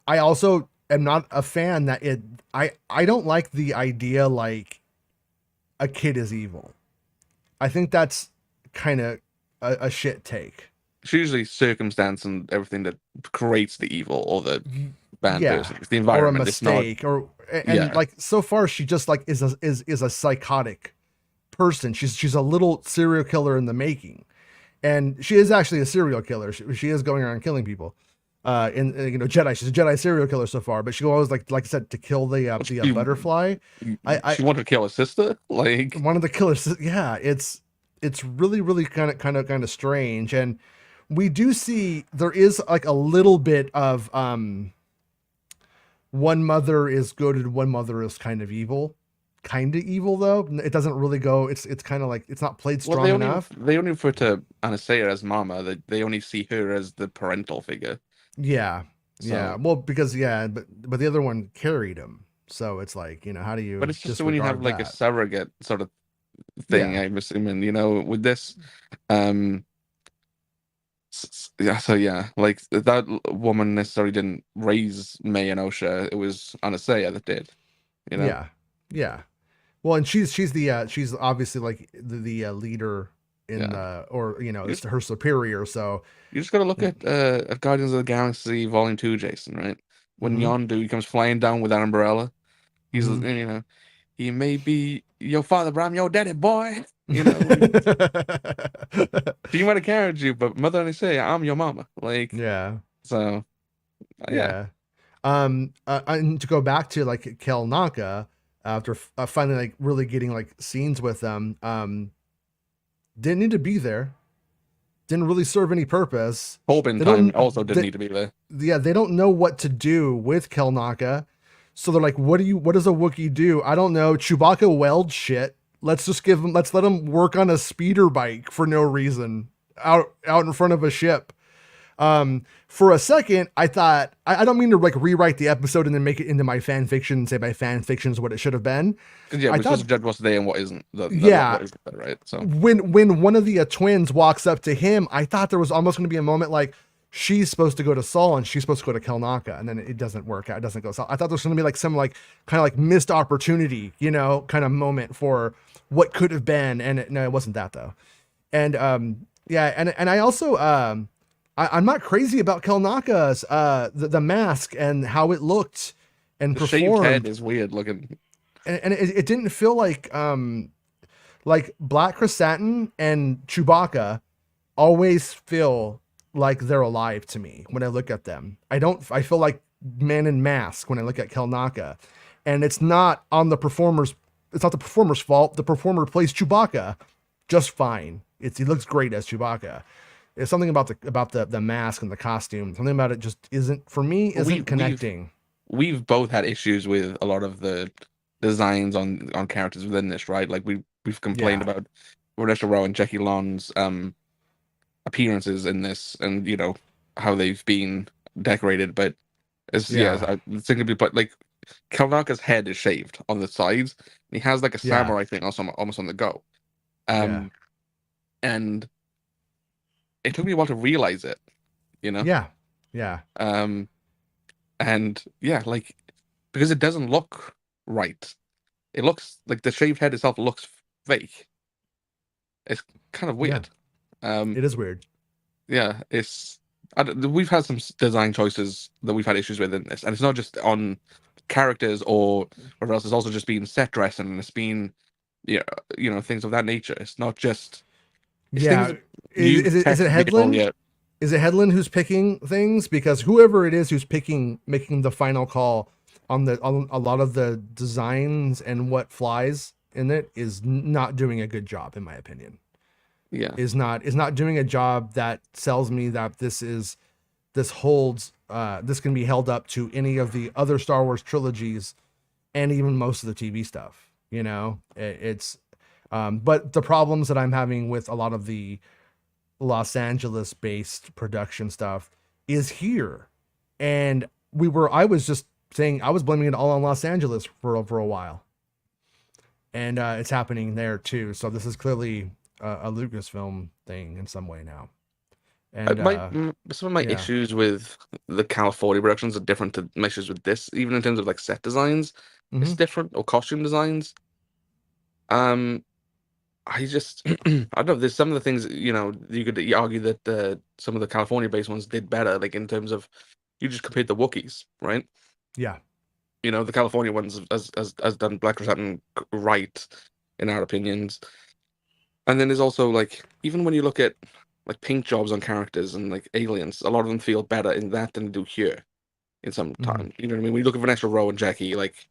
I also am not a fan that it. I don't like the idea like a kid is evil. I think that's kind of a shit take. It's usually circumstance and everything that creates the evil or the bad Yeah, person. It's the or a environment. It's not. mistake, or and Yeah. like so far she just like is a psychotic person. She's a little serial killer in the making, and she is actually a serial killer. She is going around killing people. You know, Jedi. She's a Jedi serial killer so far, but she always like I said to kill the She, butterfly. I she wanted to kill her sister. Like, one of the killers. Yeah, it's really kind of strange, and we do see there is like a little bit of one mother is good and one mother is kind of evil. Kind of evil though. It doesn't really go. It's kind of like it's not played well, strong enough. they only refer to Anastasia as Mama. They only see her as the parental figure. Yeah. Yeah. So, Well, because yeah, but the other one carried him. So it's like, you know, how do but you it's just when you have disregard like a that? surrogate sort of thing. Yeah. I'm assuming, you know, with this, um, yeah. So yeah, like that woman necessarily didn't raise May and Osha. It was Anastasia that did. You know. Yeah. Yeah. Well, and she's obviously like the leader in Yeah. the or you know, You it's just, her superior, so you just gotta look at Guardians of the Galaxy Volume 2, Jason, right? When mhm. Yondu comes flying down with that umbrella, he's Mhm. you know, he may be your father, but I'm your daddy, boy. You know, like she might have carried you, but mother only say I'm your mama. Like, Yeah. so yeah. Yeah. And to go back to like Kel Naka, after finally like really getting like scenes with them, didn't need to be there. Didn't really serve any purpose. Hoping They time don't. also didn't need to be there. Yeah, they don't know what to do with Kel Naka, so they're like, What does a Wookiee do? I don't know. Chewbacca weld shit. Let's just give him. Let's let him work on a speeder bike for no reason out in front of a ship. For a second, I thought I don't mean to like rewrite the episode and then make it into my fan fiction and say my fan fiction is what it should have been. Yeah, I we're supposed thought, to judge what's there and what isn't. yeah, What isn't there, right? So when one of the twins walks up to him, I thought there was almost going to be a moment like she's supposed to go to Saul and she's supposed to go to Kelnaka, and then it doesn't work out. It doesn't go Saul. I thought there was going to be like some like kind of like missed opportunity, you know, kind of moment for what could have been, and no, it wasn't that though. And yeah, and I also I'm not crazy about Kelnaka's the mask and how it looked and the shaved head performed, is weird looking. and it didn't feel like Black Chrysanthemum and Chewbacca always feel like they're alive to me when I look at them. I feel like Man in Mask when I look at Kelnaka. And it's not on the performer's it's not the performer's fault. The performer plays Chewbacca just fine. He looks great as Chewbacca. It's something about the mask and the costume. Something about it just isn't for me isn't connecting. We've both had issues with a lot of the designs on characters within this, right? Like we've complained Yeah. about Vanessa Rowe and Jackie Lon's appearances in this, and you know how they've been decorated. But it's Yeah. I think be but like Kalnaka's head is shaved on the sides. He has like a Yeah. samurai thing also almost on the go. Yeah. And it took me a while to realize it, you know. Yeah. Yeah. And yeah, like because it doesn't look right. It looks like the shaved head itself looks fake. It's kind of weird. It is weird. Yeah, we've had some design choices that we've had issues with in this, and it's not just on characters or whatever else. It's also just been set dressing, and it's been, yeah, you know, things of that nature. It's not just it's things Yeah. that you Is it tested on Headland? yet. Is it Headland who's picking things? Because whoever it is who's making the final call on a lot of the designs and what flies in it is not doing a good job, in my opinion. Yeah, Is not doing a job that sells me that this holds this can be held up to any of the other Star Wars trilogies and even most of the TV stuff. You know, it's but the problems that I'm having with a lot of the Los Angeles based production stuff is here. And I was just saying, I was blaming it all on Los Angeles for a while. And it's happening there too. So this is clearly a Lucasfilm thing in some way now. And Some of my yeah. issues with the California productions are different to my issues with this, even in terms of like set designs. It's different, or costume designs. I just I don't know. There's some of the things, you could argue that some of the California-based ones did better, like in terms of you just compared the Wookiees, right? Yeah. The California ones has done Black Satin right in our opinions. And then there's also like, even when you look at like paint jobs on characters and like aliens, a lot of them feel better in that than they do here in some time. You know what I mean? When you look at Vanessa Rowe and Jackie, like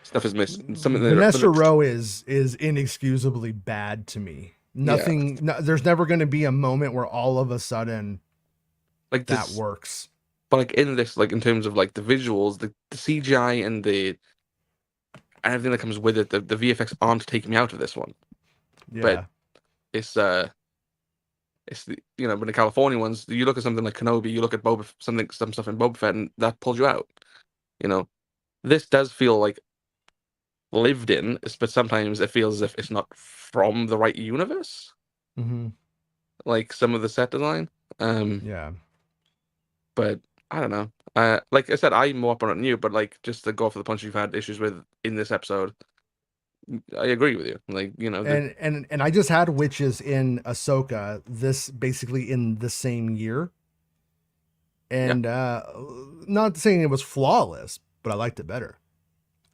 stuff is missing. Some of Vanessa Rowe is inexcusably bad to me. yeah, There's never going to be a moment where all of a sudden like that this, works. but like in this, like in terms of like the visuals, the CGI and and everything that comes with it, the VFX aren't taking me out of this one. But Yeah. it's it's but the California ones, you look at something like Kenobi, you look at some stuff in Boba Fett, and that pulls you out. This does feel like lived in, but sometimes it feels as if it's not from the right universe. Like some of the set design. Yeah. But I don't know. Like I said, I'm more up on it than you, but like just to go off the punch you've had issues with in this episode, I agree with you. Like, And I just had witches in Ahsoka, this basically in the same year. And not saying it was flawless, but I liked it better.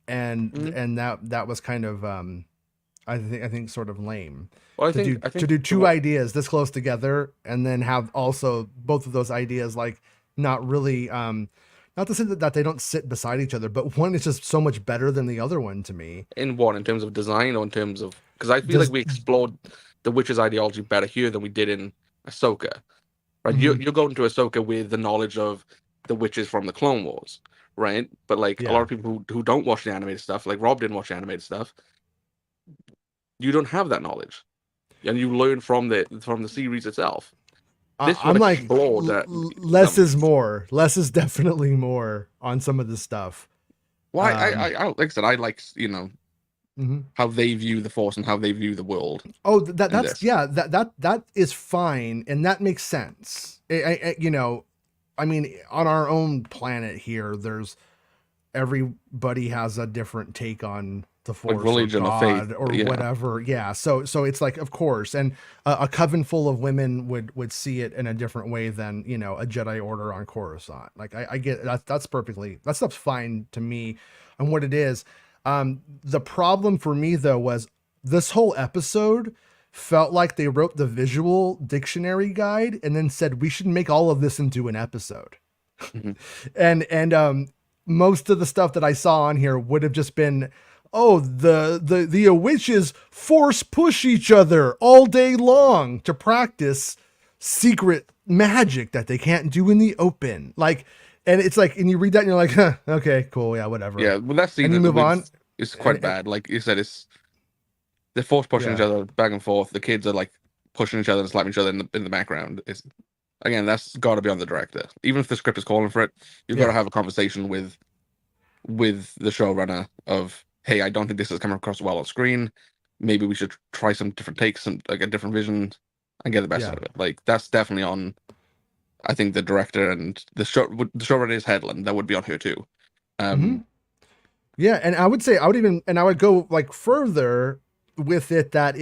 And that was kind of I think sort of lame. Well, To do two ideas this close together and then have also both of those ideas like not really not to say that they don't sit beside each other, but one is just so much better than the other one to me. In terms of design, or in terms of, because I feel like we explored the witch's ideology better here than we did in Ahsoka. Right? You're going to Ahsoka with the knowledge of the witches from the Clone Wars, right? But like a lot of people who don't watch the animated stuff, like Rob didn't watch the animated stuff, you don't have that knowledge, and you learn from the series itself. This I'm like less some, is more. Less is definitely more on some of the stuff. Well, like I said, I like how they view the Force and how they view the world. Oh, that is fine, and that makes sense. I mean, on our own planet here, everybody has a different take on the Force, like religion, or God, or whatever. Yeah. So it's like, of course, and a coven full of women would see it in a different way than a Jedi Order on Coruscant. Like I get that. That stuff's fine to me, and what it is. The problem for me though was this whole episode felt like they wrote the visual dictionary guide and then said we should make all of this into an episode. And most of the stuff that I saw on here would have just been, oh, the witches force push each other all day long to practice secret magic that they can't do in the open. Like, and it's like, and you read that and you're like, huh, okay, cool, yeah, whatever. Yeah, well, that's and you move on. It's quite bad. Like you said, they're force pushing each other back and forth. The kids are like pushing each other and slapping each other in the background. Again, that's got to be on the director. Even if the script is calling for it, you've got to have a conversation with the showrunner of, hey, I don't think this is coming across well on screen. Maybe we should try some different takes and like a different vision and get the best out of it. Like that's definitely on. I think the director and the showrunner is Headland. That would be on her too. Yeah, and I would say I would go like further with it that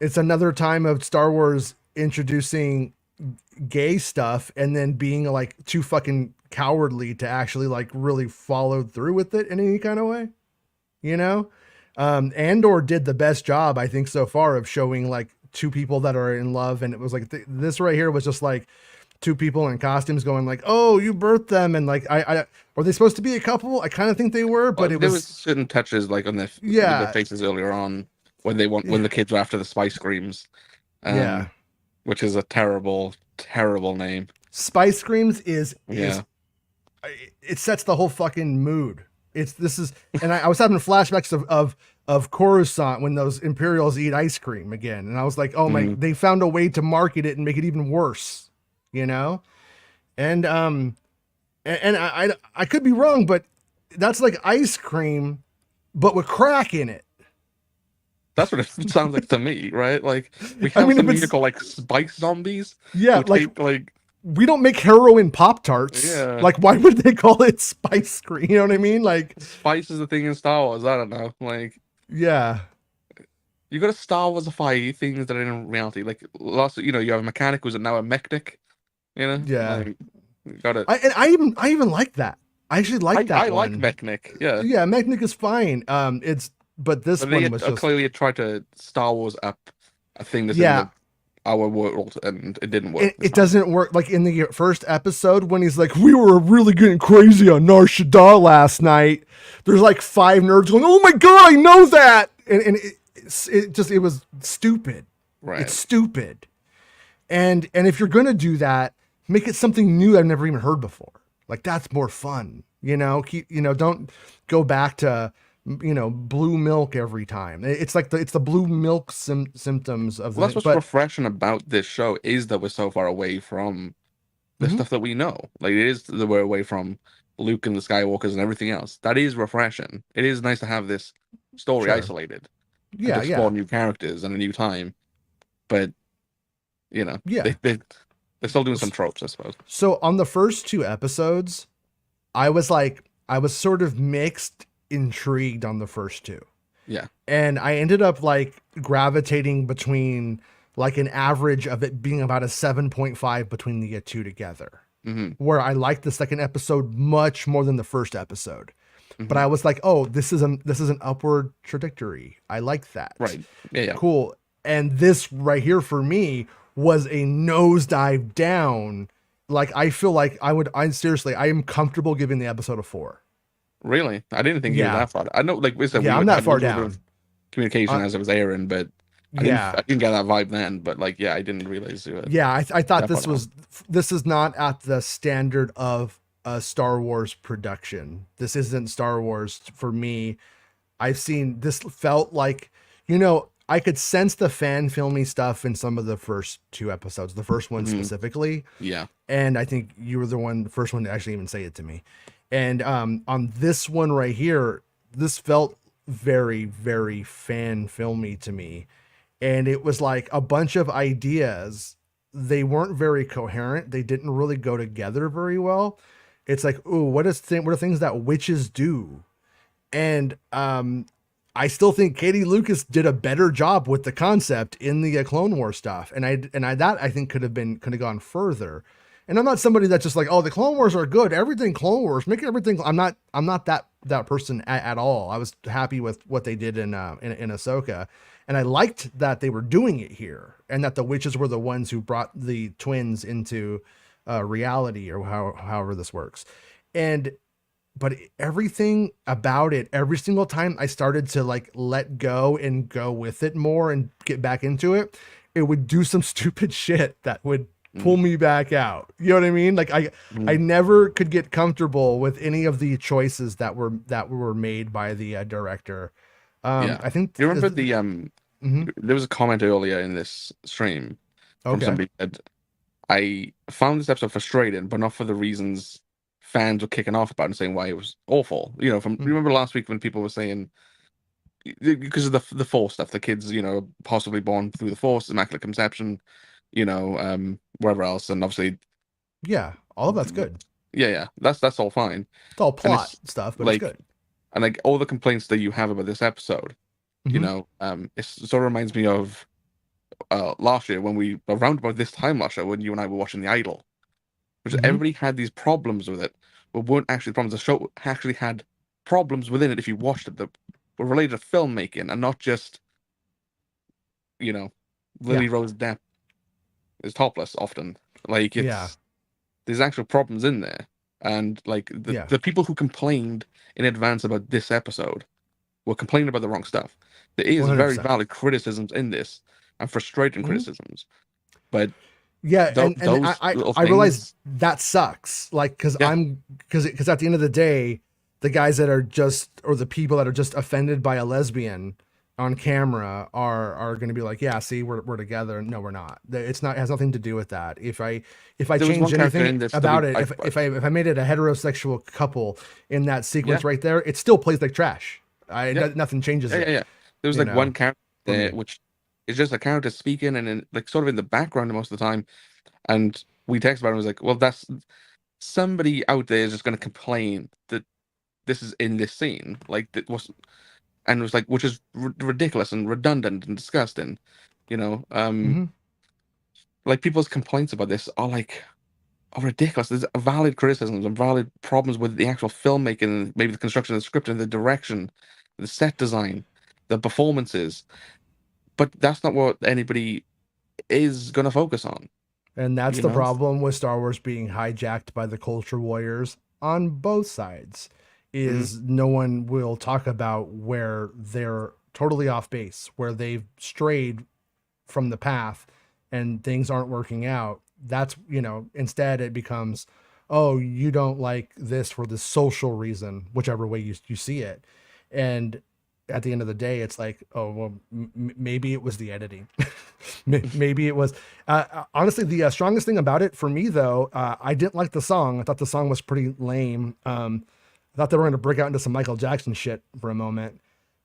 it's another time of Star Wars introducing gay stuff and then being like too fucking cowardly to actually like really follow through with it in any kind of way, Andor did the best job I think so far of showing like two people that are in love, and it was like this right here was just like two people in costumes going like, oh, you birthed them, and like I were they supposed to be a couple? I kind of think they were, but there was certain touches like on their faces earlier on when the kids were after the Spice Screams, which is a terrible name. Spice Screams is it sets the whole fucking mood. And I was having flashbacks of Coruscant when those Imperials eat ice cream again, and I was like, oh my, they found a way to market it and make it even worse. And I could be wrong, but that's like ice cream, but with crack in it. That's what it sounds like to me, right? Like we I have mean, if some it's vehicle like spice zombies yeah, who take like we don't make heroin Pop Tarts. yeah. Like, why would they call it spice cream? You know what I mean? Like, Spice is the thing in Star Wars. I don't know. Like yeah, you got to Star Warsify things that are in reality. Like last, you have a mechanic who's now a mechanic. yeah. Like you got it. I even like that. I actually like I that like one. mechanic. Yeah, Yeah, Mechanic is fine. But this but they one had, was just clearly tried to Star Wars up a thing that's in yeah. our world, and it didn't work It, this it time. doesn't work like in the first episode when he's like, we were really getting crazy on Nar Shaddaa last night. There's like 5 nerds going, oh my god, I know that, and it was stupid. Right. It's stupid. And if you're gonna do that, make it something new I've never even heard before. Like that's more fun. Don't go back to blue milk every time. It's like it's the blue milk symptoms of Well, that's what's but refreshing about this show is that we're so far away from the mhm, stuff that we know. Like it is that we're away from Luke and the Skywalkers and everything else. That is refreshing. It is nice to have this story sure. isolated and to Yeah, explore yeah. new characters and a new time. But Yeah. they're still doing some tropes, I suppose. So on the first 2 episodes, I was sort of mixed intrigued on the first 2. Yeah. And I ended up like gravitating between like an average of it being about a 7.5 between the 2 together. Mm-hmm. Where I liked the second episode much more than the first episode. Mm-hmm. But I was like, "Oh, this is an upward trajectory. I like that." Right. Yeah. Cool. And this right here for me was a nosedive down. Like I feel like I am comfortable giving the episode a 4. Really? I didn't think you were Yeah. that far. I know, like we said, Yeah, we I'm would that had a far little bit down. of communication as it was airing, but Yeah. I didn't get that vibe then. But like, yeah, I didn't realize you were Yeah, I thought that far down. this is not at the standard of a Star Wars production. This isn't Star Wars for me. I've seen this felt like, I could sense the fan filmy stuff in some of the first 2 episodes, the first one specifically. Yeah. And I think you were the first one to actually even say it to me. And on this one right here, this felt very, very fan filmy to me. And it was like a bunch of ideas. They weren't very coherent. They didn't really go together very well. It's like, ooh, what are things that witches do? And I still think Katie Lucas did a better job with the concept in the Clone War stuff. And I think could have gone further. And I'm not somebody that's just like, oh, the Clone Wars are good. Everything Clone Wars, make everything. I'm not that person at all. I was happy with what they did in Ahsoka, and I liked that they were doing it here, and that the witches were the ones who brought the twins into reality, or however this works. But everything about it, every single time I started to like let go and go with it more and get back into it, it would do some stupid shit that would pull me back out. You know what I mean? Like I never could get comfortable with any of the choices that were made by the director. Yeah. I think you remember there was a comment earlier in this stream from somebody that I found this episode frustrating, but not for the reasons fans were kicking off about and saying why it was awful. Remember last week when people were saying because of the Force stuff, the kids, possibly born through the Force, Immaculate Conception, wherever else, and obviously, yeah, all of that's good. Yeah, that's all fine. It's all plot stuff, but like, it's good. And like all the complaints that you have about this episode, it sort of reminds me of last year around about this time last year when you and I were watching The Idol, which everybody had these problems with it, but weren't actually problems. The show actually had problems within it if you watched it that were related to filmmaking and not just, Lily Rose Depp is topless often. Like there's actual problems in there, and like the people who complained in advance about this episode were complaining about the wrong stuff. There is 100%. Very valid criticisms in this and frustrating criticisms, but yeah, and I realize that sucks. Like because at the end of the day, the guys that are or the people that are just offended by a lesbian on camera are going to be like, yeah, see, we're together. No, we're not. It has nothing to do with that. If I change anything about it, if I made it a heterosexual couple in that sequence right there, it still plays like trash. Nothing changes it. Yeah. There was like one character me. which is just a character speaking and like sort of in the background most of the time. And we text about it and was like, well, that's somebody out there is just going to complain that this is in this scene, like that was, and it was like, which is ridiculous and redundant and disgusting, like people's complaints about this are like ridiculous. There's valid criticisms and valid problems with the actual filmmaking, maybe the construction of the script and the direction, the set design, the performances, but that's not what anybody is going to focus on. And that's the problem with Star Wars being hijacked by the culture warriors on both sides, is no one will talk about where they're totally off base, where they've strayed from the path and things aren't working out. That's, instead it becomes, oh, you don't like this for the social reason, whichever way you see it. And at the end of the day, it's like, oh, well, maybe it was the editing. Maybe it was, honestly, the strongest thing about it for me though, I didn't like the song. I thought the song was pretty lame. I thought they were going to break out into some Michael Jackson shit for a moment,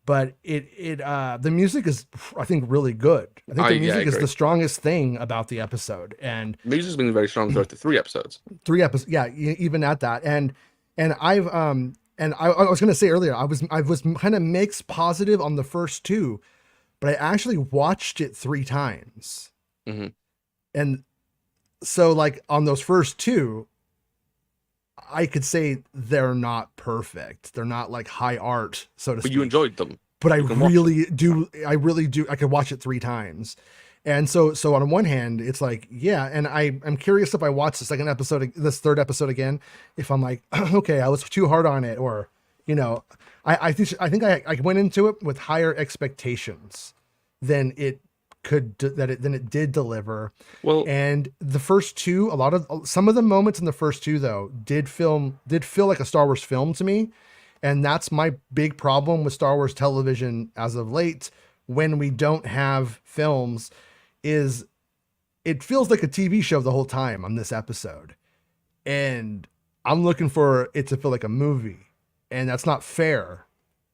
but the music is, I think, really good. I think the music is the strongest thing about the episode, and music's been very strong throughout the 3 episodes. Yeah, even at that, and I've and I was going to say earlier, I was kind of mixed positive on the first 2, but I actually watched it 3 times, and so like on those first 2. I could say they're not perfect. They're not like high art, so to speak. But you enjoyed them. But I really do. I could watch it 3 times. And so on one hand, it's like, yeah. And I'm curious if I watch this 3rd episode again, if I'm like, okay, I was too hard on it, or, I think I went into it with higher expectations than it did deliver. Well, and the first 2, some of the moments in the first 2 though did feel like a Star Wars film to me, and that's my big problem with Star Wars television as of late. When we don't have films, is it feels like a TV show the whole time on this episode, and I'm looking for it to feel like a movie, and that's not fair.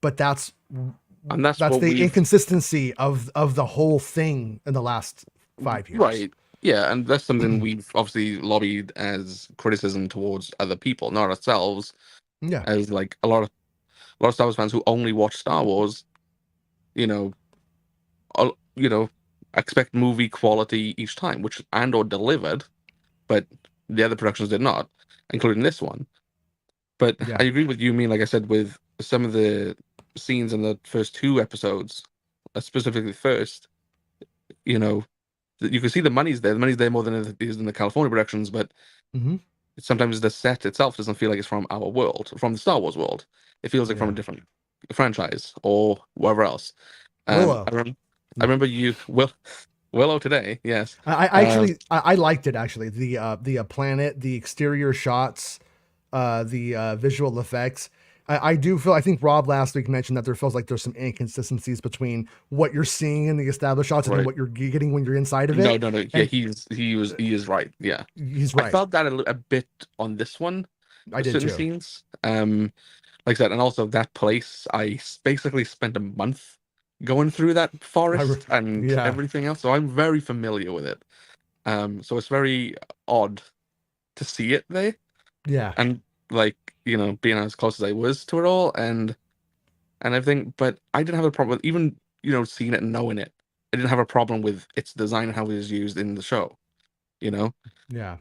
But that's the inconsistency of the whole thing in the last 5 years. Right. Yeah, and that's something we've obviously lobbied as criticism towards other people, not ourselves. Yeah. As like a lot of Star Wars fans who only watch Star Wars, expect movie quality each time, which Andor delivered, but the other productions did not, including this one. But yeah. I agree with you, like I said, with some of the scenes in the first 2 episodes, specifically the first, you can see the money's there. The money's there more than it is in the California productions, but sometimes the set itself doesn't feel like it's from our world, from the Star Wars world. It feels like from a different franchise or wherever else. Willow. I remember you, Willow today. Yes, I liked it actually. The planet, the exterior shots, the visual effects. I think Rob last week mentioned that there feels like there's some inconsistencies between what you're seeing in the established shots and what you're getting when you're inside of it. No. Yeah, he is right. Yeah, he's right. I felt that a bit on this one. I did too. Scenes, like I said, and also that place. I basically spent a month going through that forest and everything else, so I'm very familiar with it. So it's very odd to see it there. Yeah, and like being as close as I was to it all and everything, but I didn't have a problem with even seeing it and knowing it. I didn't have a problem with its design and how it was used in the show. Yeah.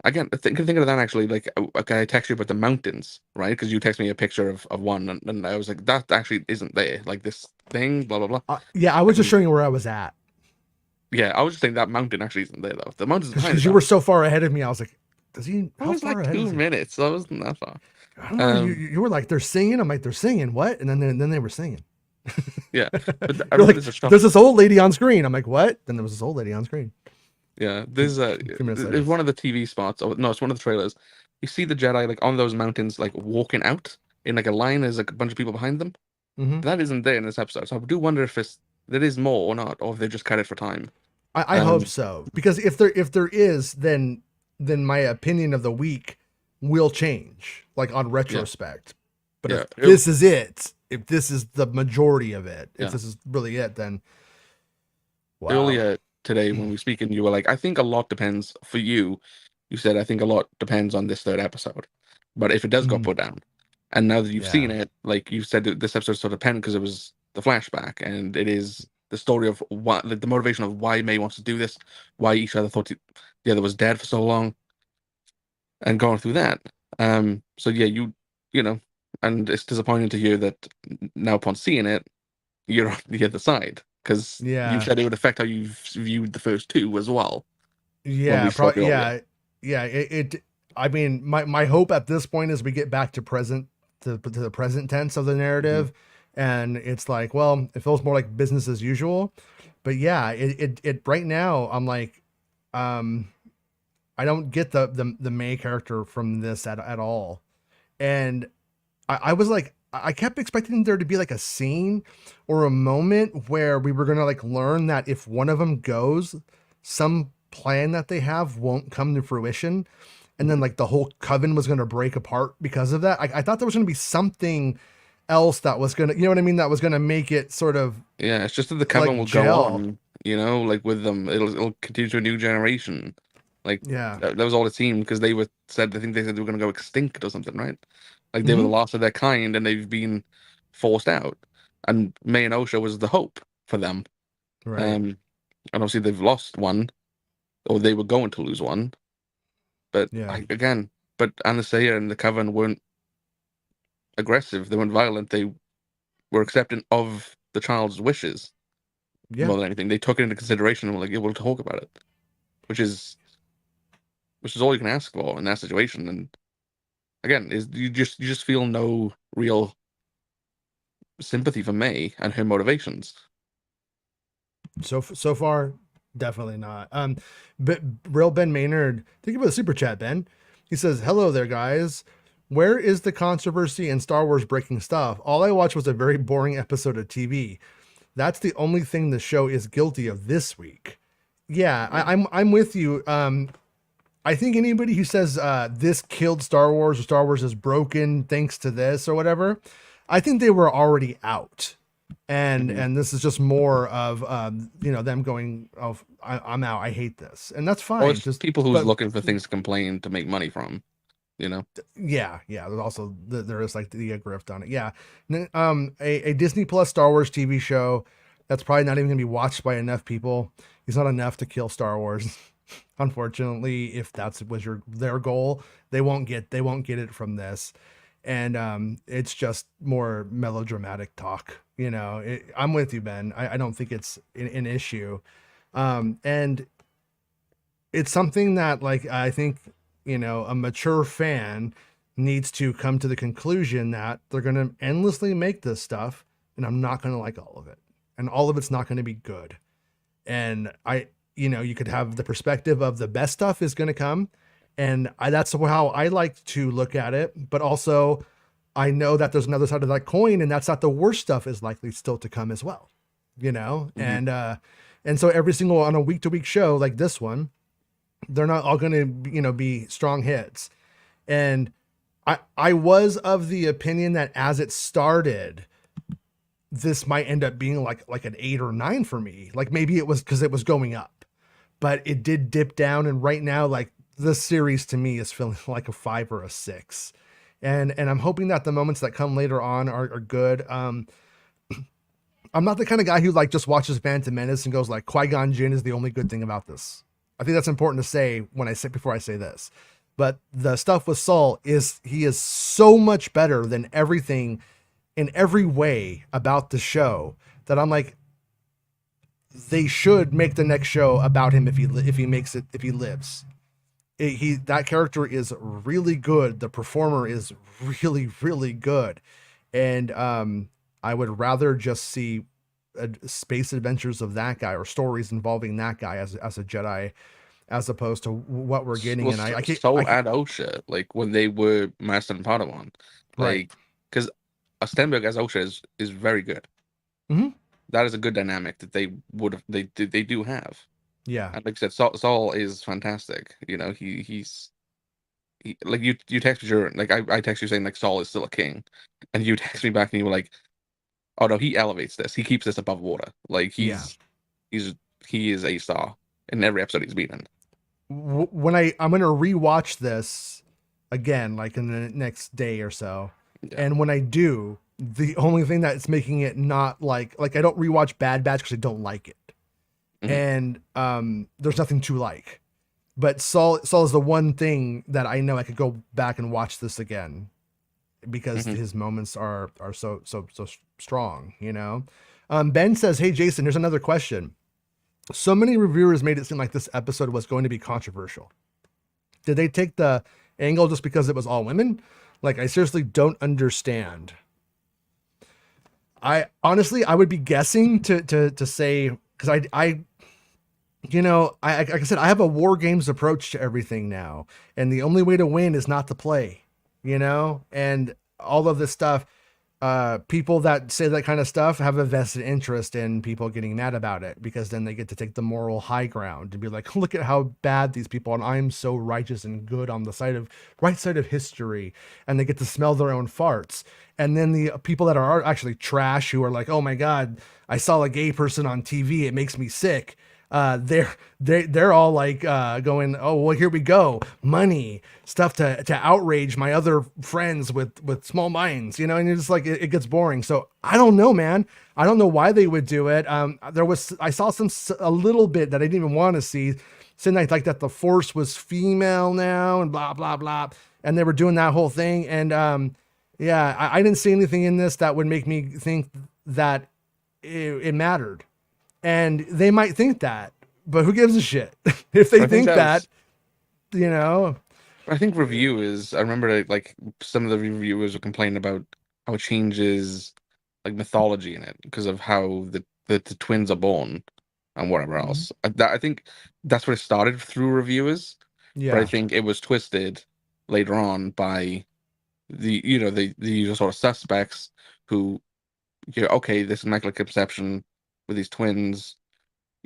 Again, think of that actually. Like, okay, I text you about the mountains, right? Because you text me a picture of one, and I was like, that actually isn't there. Like this thing, blah blah blah. Yeah, I was just showing you where I was at. Yeah, I was just saying that mountain actually isn't there though. The mountain's behind. Because you were so far ahead of me, I was like, does he? How was like 2 minutes. So I wasn't that far. I don't know. You were like, they're singing. I'm like, they're singing what? And then they were singing. Yeah, but like, there's this old lady on screen. I'm like, what? Then there was this old lady on screen. Yeah, there's one of the TV spots. Oh no, it's one of the trailers. You see the Jedi like on those mountains, like walking out in like a line. There's like a bunch of people behind them. That isn't there in this episode. So I do wonder if there is more or not, or if they just cut it for time. I hope so, because if there is, then my opinion of the week will change, like on retrospect. But if this is it, if this is the majority of it, if Yeah. this is really it, then wow. Earlier today when we were speaking, you were like, I think a lot depends for you. You said, I think a lot depends on this third episode. But if it does go Mhm. put down, and now that you've seen Yeah. it, like you said, that this episode sort of depended because it was the flashback and it is the story of what the motivation of why May wants to do this, why each other thought the other was dead for so long, and going through that. So yeah, you know, and it's disappointing to hear that now upon seeing it, you're on the other side because you Yeah. said it would affect how you viewed the first two as well when we Yeah, spoke probably. earlier. Yeah. I mean, my hope at this point is we get back to to the present tense of the Hmm. narrative, and it's like, well, it feels more like business as usual. But yeah, it right now I'm like, um, I don't get the May character from this at all, and I was like, I kept expecting there to be like a scene or a moment where we were gonna like learn that if one of them goes, some plan that they have won't come to fruition, and then Hmm. like the whole coven was gonna break apart because of that. I thought there was gonna be something else that was gonna, you know what I mean, that was gonna make it sort of Yeah, it's just that the Coven like will go gel. on, like with them, it'll continue to a new generation. Like Yeah. that was all it seemed because I think they said they were going to go extinct or something, right? Like they were the Hmm. last of their kind and they've been forced out. And May and Osha was the hope for them. Right. And obviously they've lost one, or they were going to lose one. But Yeah. but Anastasia and the Coven weren't aggressive. They weren't violent. They were accepting of the child's wishes Yeah. more than anything. They took it into consideration and were like, yeah, we'll talk about it, which is all you can ask for in that situation. And again, is you just feel no real sympathy for May and her motivations. So far, definitely not. But real Ben Maynard, thank you for the super chat, Ben. He says, "Hello there, guys. Where is the controversy in Star Wars breaking stuff? All I watched was a very boring episode of TV. That's the only thing the show is guilty of this week." Yeah, Yeah. I'm with you. I think anybody who says this killed Star Wars or Star Wars is broken thanks to this or whatever, I think they were already out, Hmm. and this is just more of them going, oh, I'm out, I hate this, and that's Or fine. it's Just people who's but looking for things to complain to make money from, you know. yeah. There's also there is like the grift on it. Yeah, a Disney Plus Star Wars TV show that's probably not even gonna be watched by enough people. It's not enough to kill Star Wars. Unfortunately, if that's was their goal, they won't get it from this, and it's just more melodramatic talk. I'm with you, Ben. I don't think it's an issue, and it's something that like I think a mature fan needs to come to the conclusion that they're going to endlessly make this stuff, and I'm not going to like all of it, and all of it's not going to be good. And you could have the perspective of the best stuff is going to come, and that's how I like to look at it. But also, I know that there's another side of that coin, and that's not the worst stuff is likely still to come as well. Hmm. And so every single on a week to week show like this one, they're not all going to be strong hits. And I was of the opinion that as it started, this might end up being like an 8 or 9 for me. Like maybe it was because it was going up, but it did dip down. And right now, like this series to me is feeling like a 5 or a 6. And I'm hoping that the moments that come later on are good. I'm not the kind of guy who like just watches Phantom Menace and goes like Qui-Gon Jinn is the only good thing about this. I think that's important to say before I say this. But the stuff with Saul he is so much better than everything in every way about the show that I'm like, they should make the next show about him if he lives. That character is really good. The performer is really really good, and I would rather just see space adventures of that guy or stories involving that guy as a Jedi as opposed to what we're getting. Well, And I can't, so at Osha, like when they were Master and Padawan, right. like because Stenberg as Osha is very good. Mm-hmm. That is a good dynamic that they do have. Yeah. And like I said, Saul is fantastic. Like you text me, like I text you saying like Saul is still a king, and you text me back and you were like, Oh no, he elevates this. He keeps this above water. Like he is a star in every episode he's been in. When I'm gonna rewatch this again, like in the next day or so, and when I do, the only thing that's making it not like I don't rewatch Bad Batch because I don't like it, and there's nothing to like. But Saul is the one thing that I know I could go back and watch this again because his moments are so strong, you know. Ben says, "Hey Jason, here's another question. So many reviewers made it seem like this episode was going to be controversial. Did they take the angle just because it was all women? Like, I seriously don't understand." I honestly, I would be guessing to say, because I you know, like I said, I have a war games approach to everything now, and the only way to win is not to play, you know, and all of this stuff. People that say that kind of stuff have a vested interest in people getting mad about it, because then they get to take the moral high ground and be like, look at how bad these people are, and I'm so righteous and good on the right side of history, and they get to smell their own farts. And then the people that are actually trash, who are like, oh my God, I saw a gay person on TV, it makes me sick. They're all like going, oh well, here we go, money stuff to outrage my other friends with small minds, you know. And you're just like, it gets boring. So I don't know, man. I don't know why they would do it. I saw a little bit that I didn't even want to see, saying like that the Force was female now and blah blah blah, and they were doing that whole thing. And I didn't see anything in this that would make me think that it mattered. And they might think that, but who gives a shit if they think that, you know? I think reviewers, I remember like some of the reviewers were complaining about how it changes like mythology in it because of how the twins are born and whatever else. I think that's where it started through reviewers. Yeah. But I think it was twisted later on by the usual sort of suspects who, okay, this immaculate conception with these twins,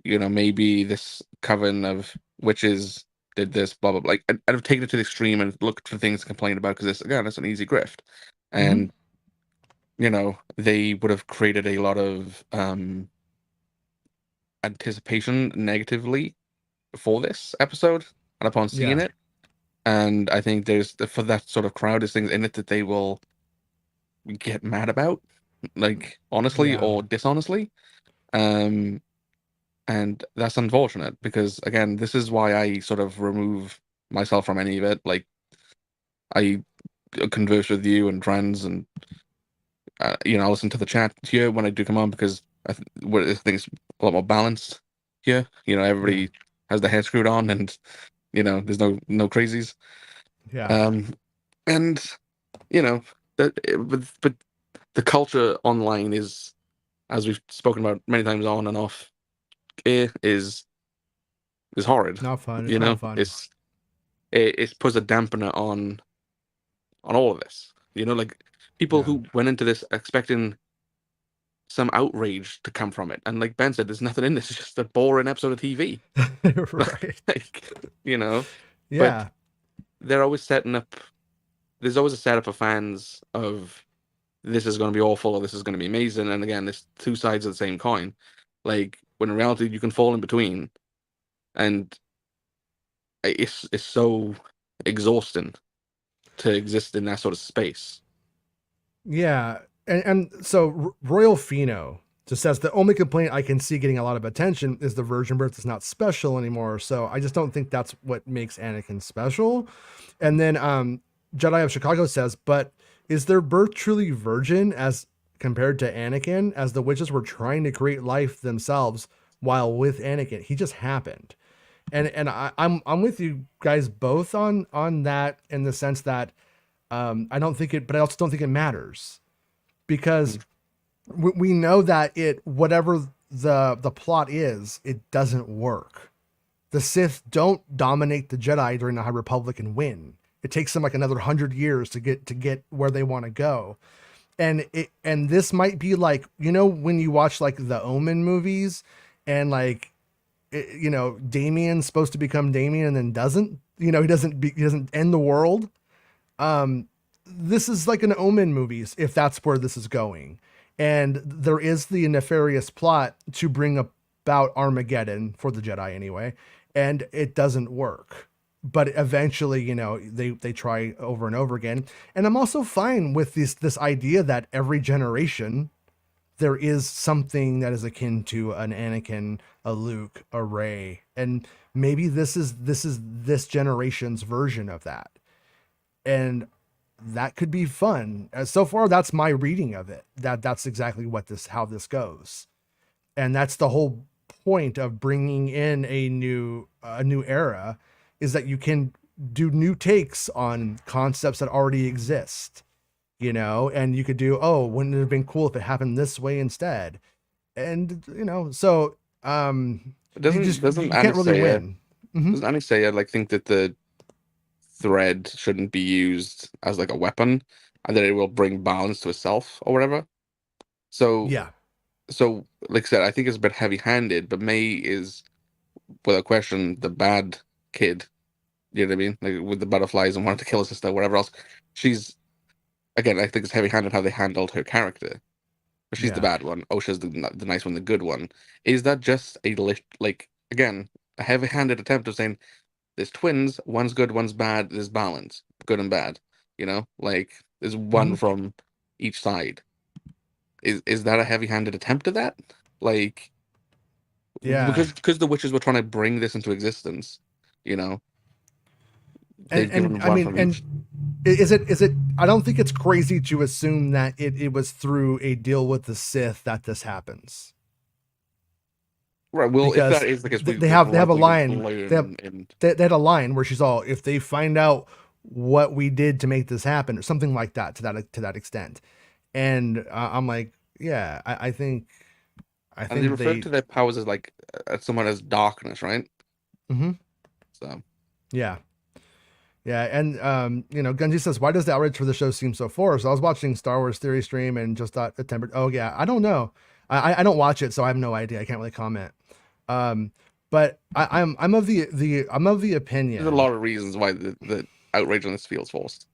maybe this coven of witches did this, blah, blah, blah. Like, I'd have taken it to the extreme and looked for things to complain about because it's an easy grift. And, they would have created a lot of anticipation negatively for this episode and upon seeing it. And I think for that sort of crowd, there's things in it that they will get mad about, like, honestly or dishonestly. And that's unfortunate because, again, this is why I sort of remove myself from any of it. Like, I converse with you and friends, and I listen to the chat here when I do come on because I think it's a lot more balanced here. Everybody has their head screwed on, and there's no crazies. And but the culture online is, as we've spoken about many times on and off, is horrid. Not fun. It's not fun. It puts a dampener on all of this. Like people who went into this expecting some outrage to come from it, and like Ben said, there's nothing in this. It's just a boring episode of TV. Right. But they're always setting up. There's always a setup for fans of this is going to be awful or this is going to be amazing. And again, there's two sides of the same coin. Like, when in reality you can fall in between, and it's so exhausting to exist in that sort of space. Yeah, and so Royal Fino just says the only complaint I can see getting a lot of attention is the virgin birth is not special anymore. So I just don't think that's what makes Anakin special. And then Jedi of Chicago says, but is their birth truly virgin as compared to Anakin, as the witches were trying to create life themselves while with Anakin? He just happened. And I'm with you guys both on that, in the sense that I don't think it, but I also don't think it matters, because we know that whatever the plot is, it doesn't work. The Sith don't dominate the Jedi during the High Republic and win. It takes them like another 100 years to get where they want to go. And this might be like, when you watch like the Omen movies, and like, Damien's supposed to become Damien and then doesn't, he doesn't end the world. This is like an Omen movies, if that's where this is going. And there is the nefarious plot to bring about Armageddon for the Jedi anyway, and it doesn't work. But eventually, they try over and over again. And I'm also fine with this idea that every generation there is something that is akin to an Anakin, a Luke, a Rey, and maybe this is this generation's version of that. And that could be fun. So far, that's my reading of it. That's exactly how this goes, and that's the whole point of bringing in a new era, is that you can do new takes on concepts that already exist, and you could do, oh, wouldn't it have been cool if it happened this way instead, and so Doesn't you can't really win. Mm-hmm. Doesn't Annie say like think that the thread shouldn't be used as like a weapon, and that it will bring balance to itself or whatever. So Yeah. So like I said, I think it's a bit heavy-handed, but May is without question the bad kid. You know what I mean? Like with the butterflies and wanting to kill her sister, whatever else. She's again, I think it's heavy-handed how they handled her character. But she's the Yeah. bad one. Osha's the nice one, the good one. Is that just like again a heavy-handed attempt of saying there's twins, one's good, one's bad, there's balance, good and bad. Like there's one Mm-hmm. from each side. Is that a heavy-handed attempt at that? Like Yeah. because the witches were trying to bring this into existence, you know, they've And given I one mean, from and each. is it I don't think it's crazy to assume that it was through a deal with the Sith that this happens. Right. Well, if that Because is the case, they we'll have likely just a line, learn in. they had a line where she's all, if they find out what we did to make this happen, or something like that, to that extent. And I'm like, yeah, I And they think refer they. to their powers as like someone as darkness, right? Mm-hmm. So Yeah. Yeah, and Gunji says, "Why does the outrage for the show seem so forced?" I was watching Star Wars Theory stream and just thought attempted. Oh yeah, I don't know. I don't watch it, so I have no idea. I can't really comment. Um, but I'm of the there's a opinion. lot of reasons why the outrage on this feels forced.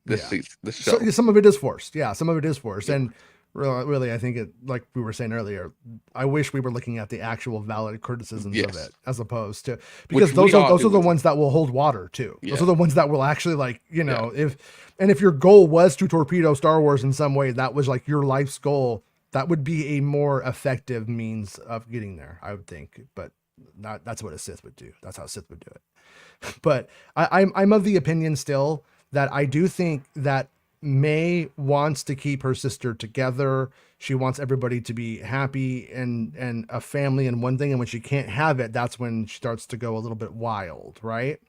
Yeah. This So show. some of it is forced. Yeah, some of it is forced, Yeah. and really, I think it, like we were saying earlier, I wish we were looking at the actual valid criticisms of Yes. it as opposed to, because Which we are those are the doing. ones that will hold water too. Those are Yeah. the ones that will actually, like, Yeah. if your goal was to torpedo Star Wars in some way, that was like your life's goal, that would be a more effective means of getting there, I would think. But that's what a Sith would do. That's how Sith would do it. But I'm of the opinion still that I do think that May wants to keep her sister together. She wants everybody to be happy and a family and one thing. And when she can't have it, that's when she starts to go a little bit wild, right?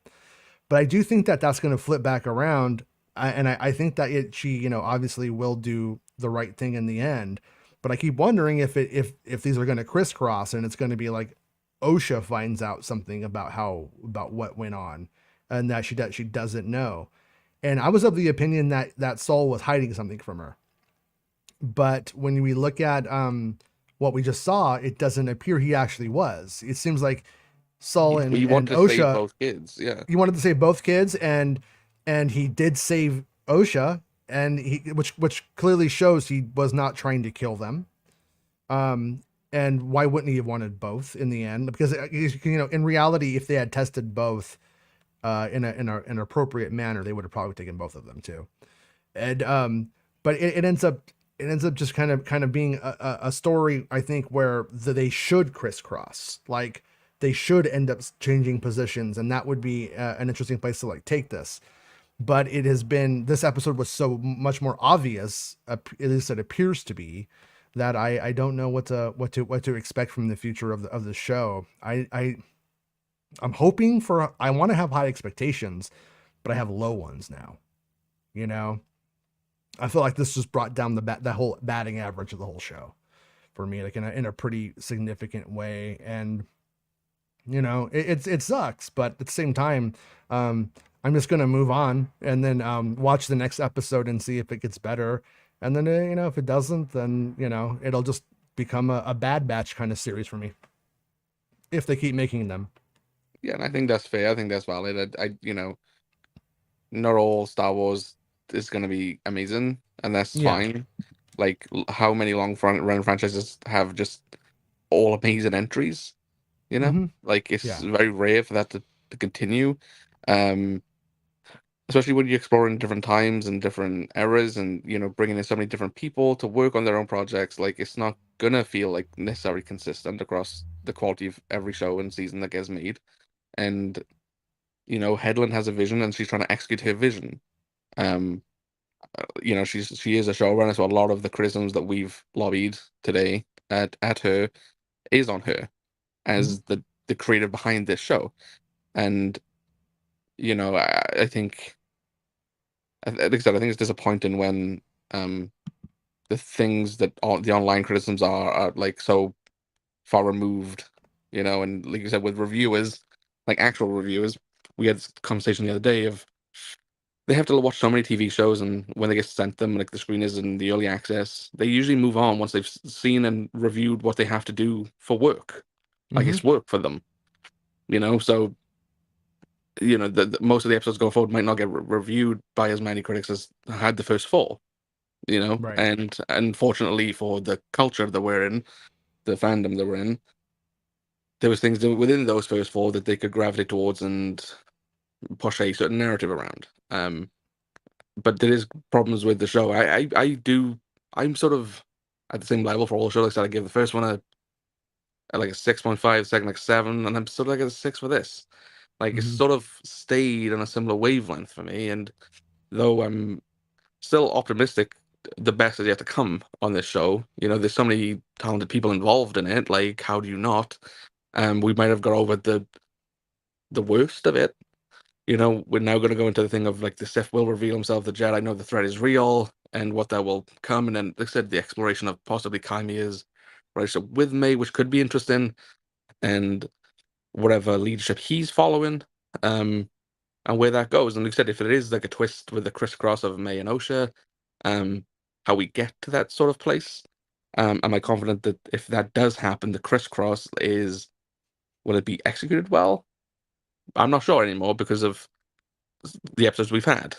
But I do think that that's going to flip back around, and I think that she, obviously will do the right thing in the end. But I keep wondering if these are going to crisscross, and it's going to be like Osha finds out something about what went on, and that she doesn't know. And I was of the opinion that Saul was hiding something from her. But when we look at what we just saw, it doesn't appear he actually was. It seems like Saul He and wanted to save Osha, both kids. Yeah. he wanted to save both kids, and he did save Osha, and which clearly shows he was not trying to kill them. And why wouldn't he have wanted both in the end? Because in reality, if they had tested both in an appropriate manner, they would have probably taken both of them too. And but it ends up just kind of being a story, I think, where they should crisscross, like they should end up changing positions, and that would be an interesting place to like take this. But this episode was so much more obvious, at least it appears to be, that I don't know what to expect from the future of the show. I'm hoping for, I want to have high expectations, but I have low ones now. I feel like this just brought down that whole batting average of the whole show for me, like in a pretty significant way. And it sucks, but at the same time, I'm just gonna move on and then watch the next episode and see if it gets better. And then if it doesn't, then it'll just become a Bad Batch kind of series for me if they keep making them. Yeah, and I think that's fair. I think that's valid. Not all Star Wars is going to be amazing, and that's fine. like how many long run franchises have just all amazing entries. You know, like it's very rare for that to continue. Especially when you're exploring different times and different eras, and bringing in so many different people to work on their own projects. Like it's not gonna feel like necessarily consistent across the quality of every show and season that gets made. And Headland has a vision, and she's trying to execute her vision. She is a showrunner, so a lot of the criticisms that we've lobbied today at her is on her as the creator behind this show. And I think, like I said, I think it's disappointing when the things that the online criticisms are like so far removed, and like you said, with reviewers, like actual reviewers, we had this conversation the other day of they have to watch so many TV shows, and when they get sent them, like the screeners and the early access, they usually move on once they've seen and reviewed what they have to do for work. Like it's work for them, so most of the episodes going forward might not get reviewed by as many critics as had the first four, Right. and unfortunately for the culture that we're in, the fandom that we're in, there was things within those first four that they could gravitate towards and push a certain narrative around. But there is problems with the show. I'm sort of at the same level for all the shows. Like I said, I give the first one like a 6.5, second like 7, and I'm sort of like a 6 for this. Like it's sort of stayed on a similar wavelength for me, and though I'm still optimistic, the best is yet to come on this show. There's so many talented people involved in it. Like, how do you not? We might have got over the worst of it. We're now going to go into the thing of like the Sith will reveal himself, the Jedi know the threat is real, and what that will come. And then, like I said, the exploration of possibly Chimea's relationship with May, which could be interesting, and whatever leadership he's following, and where that goes. And like I said, if it is like a twist with the crisscross of May and Osha, how we get to that sort of place, am I confident that if that does happen, the crisscross will it be executed well? I'm not sure anymore because of the episodes we've had.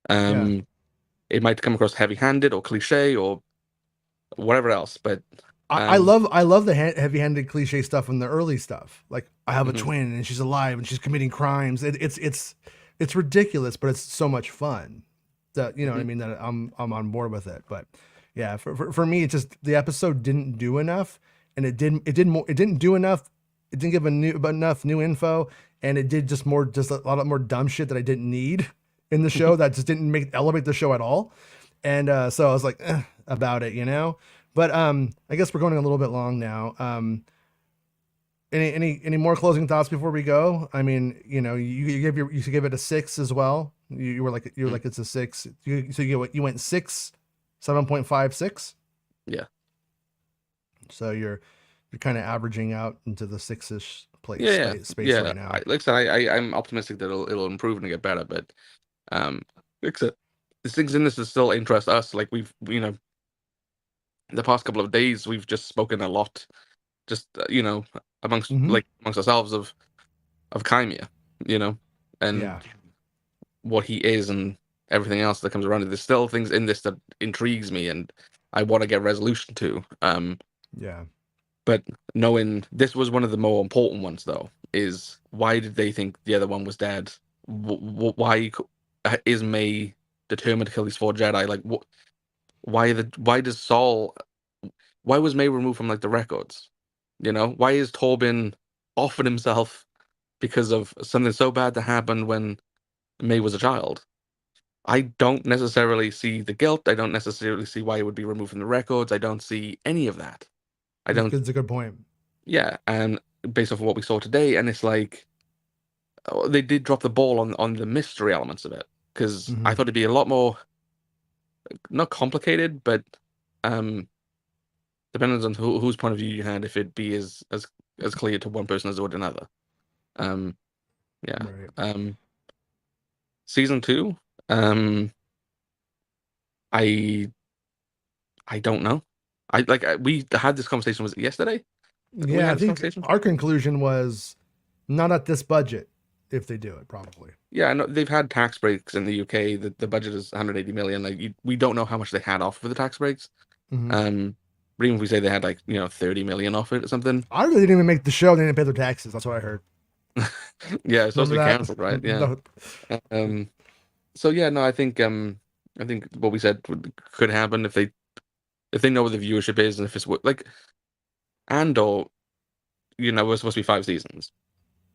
It might come across heavy-handed or cliche or whatever else, but I love the heavy-handed cliche stuff in the early stuff. Like I have a twin and she's alive and she's committing crimes. It's ridiculous, but it's so much fun. That what I mean, that I'm on board with it. But yeah, for me, it's just the episode didn't do enough, and it didn't do enough. It didn't give enough new info, and it did just a lot more dumb shit that I didn't need in the show that just didn't elevate the show at all. And so I was like about it. But I guess we're going a little bit long now. Any more closing thoughts before we go? I mean, you give it a 6 as well. You were like it's a 6. You went 6, 7.56. Yeah. So you're kind of averaging out into the 6-ish place space yeah. right now. Like I said, I'm optimistic that it'll improve and get better. But like I said, the things in this that still interest us. Like we've the past couple of days we've just spoken a lot, just amongst ourselves of Chimea, and what he is and everything else that comes around it. There's still things in this that intrigues me and I want to get resolution to. But knowing this was one of the more important ones, though, is why did they think the other one was dead? Why is May determined to kill these 4 Jedi? Like, why does Saul? Why was May removed from like the records? Why is Torben offered himself because of something so bad that happened when May was a child? I don't necessarily see the guilt. I don't necessarily see why it would be removed from the records. I don't see any of that. I don't. It's a good point. Yeah, and based off of what we saw today, and it's like they did drop the ball on the mystery elements of it, because I thought it'd be a lot more not complicated, but depending on whose point of view you had, if it'd be as clear to one person as it would another. Yeah. Right. Season 2, I don't know. We had this conversation, was it yesterday? Yeah, I think our conclusion was not at this budget if they do it, probably. Yeah, I know they've had tax breaks in the UK. The budget is 180 million. Like we don't know how much they had off for the tax breaks. Mm-hmm. But even if we say they had like 30 million off it or something. I really didn't even make the show. They didn't pay their taxes. That's what I heard. Yeah, it's supposed Remember to be that? canceled, right? Yeah. No. So yeah, no, I think what we said could happen if they know what the viewership is, and if it's like Andor, was supposed to be 5 seasons,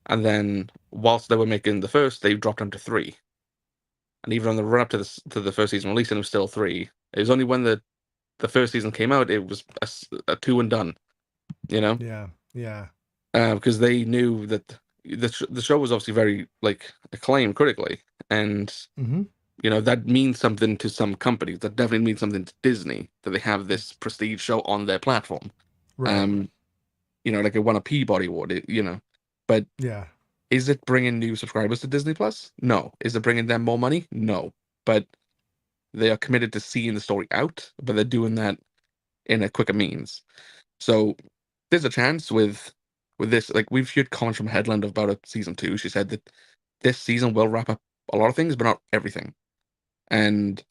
and then whilst they were making the first, they dropped them to 3, and even on the run up to the first season release, and it was still 3. It was only when the first season came out, it was a 2 and done, Yeah. Yeah. because they knew that the show was obviously very like acclaimed critically, and Mm-hmm. that means something to some companies. That definitely means something to Disney that they have this prestige show on their platform. Right. Um, like it won a Peabody Award. But Yeah. is it bringing new subscribers to Disney Plus? No. Is it bringing them more money? No. But they are committed to seeing the story out, but they're doing that in a quicker means. So there's a chance with this. Like we've heard comments from Headland about it, season 2. She said that this season will wrap up a lot of things, but not everything. And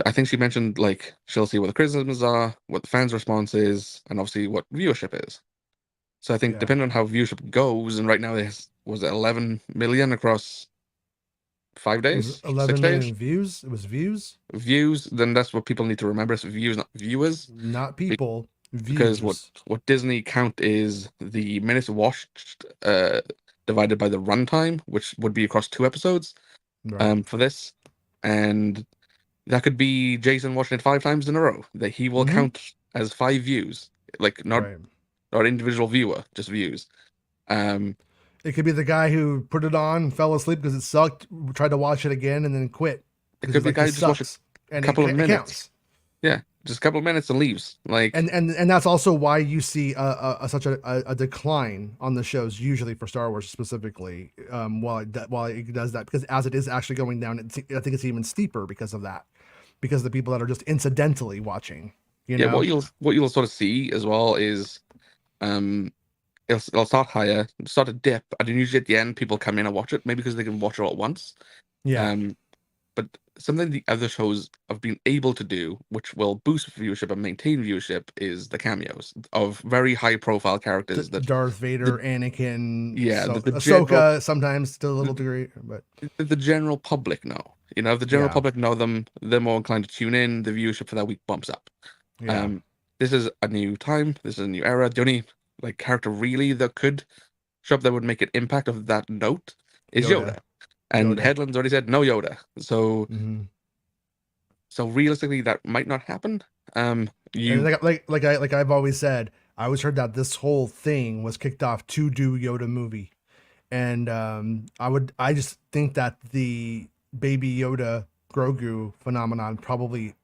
I think she mentioned like she'll see what the criticisms are, what the fans' response is, and obviously what viewership is. So I think Yeah. depending on how viewership goes, and right now was it 11 million across 5 days, 6 11 days million views. It was views, views. Then that's what people need to remember: it's views, not viewers, not people. because what Views. what Disney count is the minutes watched divided by the runtime, which would be across 2 episodes Right. for this, and that could be Jason watching it 5 times in a row. That he will Mm-hmm. count as 5 views, like Right. not individual viewer, just views. Um, It could be the guy who put it on, fell asleep because it sucked, tried to watch it again, and then quit it because could he's be a like, guy "This who just watched a sucks," and couple of it minutes. counts. Yeah, just a couple of minutes and leaves. Like, And that's also why you see such a decline on the shows usually for Star Wars specifically. While it does that, because as it is actually going down, I think it's even steeper because of that, because of the people that are just incidentally watching. You yeah, know. what you'll sort of see as well is, um, it'll start higher, start to dip, and then usually at the end, people come in and watch it, maybe because they can watch it all at once. Yeah. Um, but something the other shows have been able to do, which will boost viewership and maintain viewership, is the cameos of very high profile characters that Darth the Vader, Anakin, yeah so the general Ahsoka sometimes to a little degree, but the general public know. If the general yeah, public know them, they're more inclined to tune in. The viewership for that week bumps up. yeah, Um, this is a new time. This is a new era. The only like character really that could show up that would make an impact of that note is Yoda, Yoda. And Yoda. Headlands already said no Yoda. So Mm-hmm. realistically, that might not happen. And You like I've always said, I always heard that this whole thing was kicked off to do Yoda movie, and I just think that the Baby Yoda Grogu phenomenon probably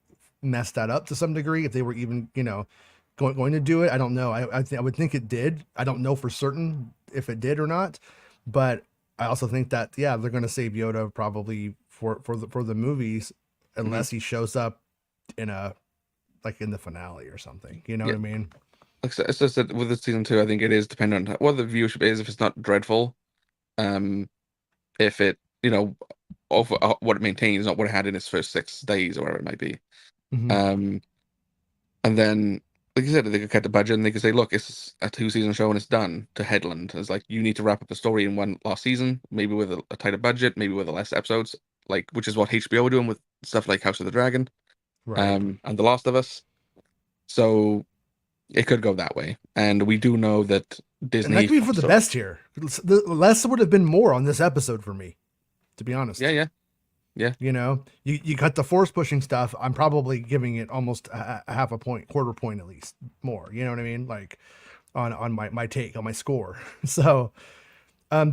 messed that up to some degree. If they were even going to do it, I don't know. I would think it did. I don't know for certain if it did or not, but I also think that they're going to save Yoda probably for the movies mhm. unless he shows up in a like in the finale or something. You know Yeah, what I mean? like it's just that with the season 2, I think it is dependent on what the viewership is. If it's not dreadful, um, if it of what it maintains, not what it had in its first 6 days or whatever it might be. Mm-hmm. Um, and then, like you said, they could cut the budget and they could say, look, it's a 2 season show and it's done to Headland. It's like, you need to wrap up the story in one last season, maybe with a tighter budget, maybe with less episodes, like, which is what HBO are doing with stuff like House of the Dragon, Right. and The Last of Us. So it could go that way. And we do know that And that Disney, could be for the so best here. The less would have been more on this episode for me, to be yeah, honest. yeah, yeah, You cut the force pushing stuff. I'm probably giving it almost a half a point, quarter point at least more. You know what I mean? Like on my take on my score. So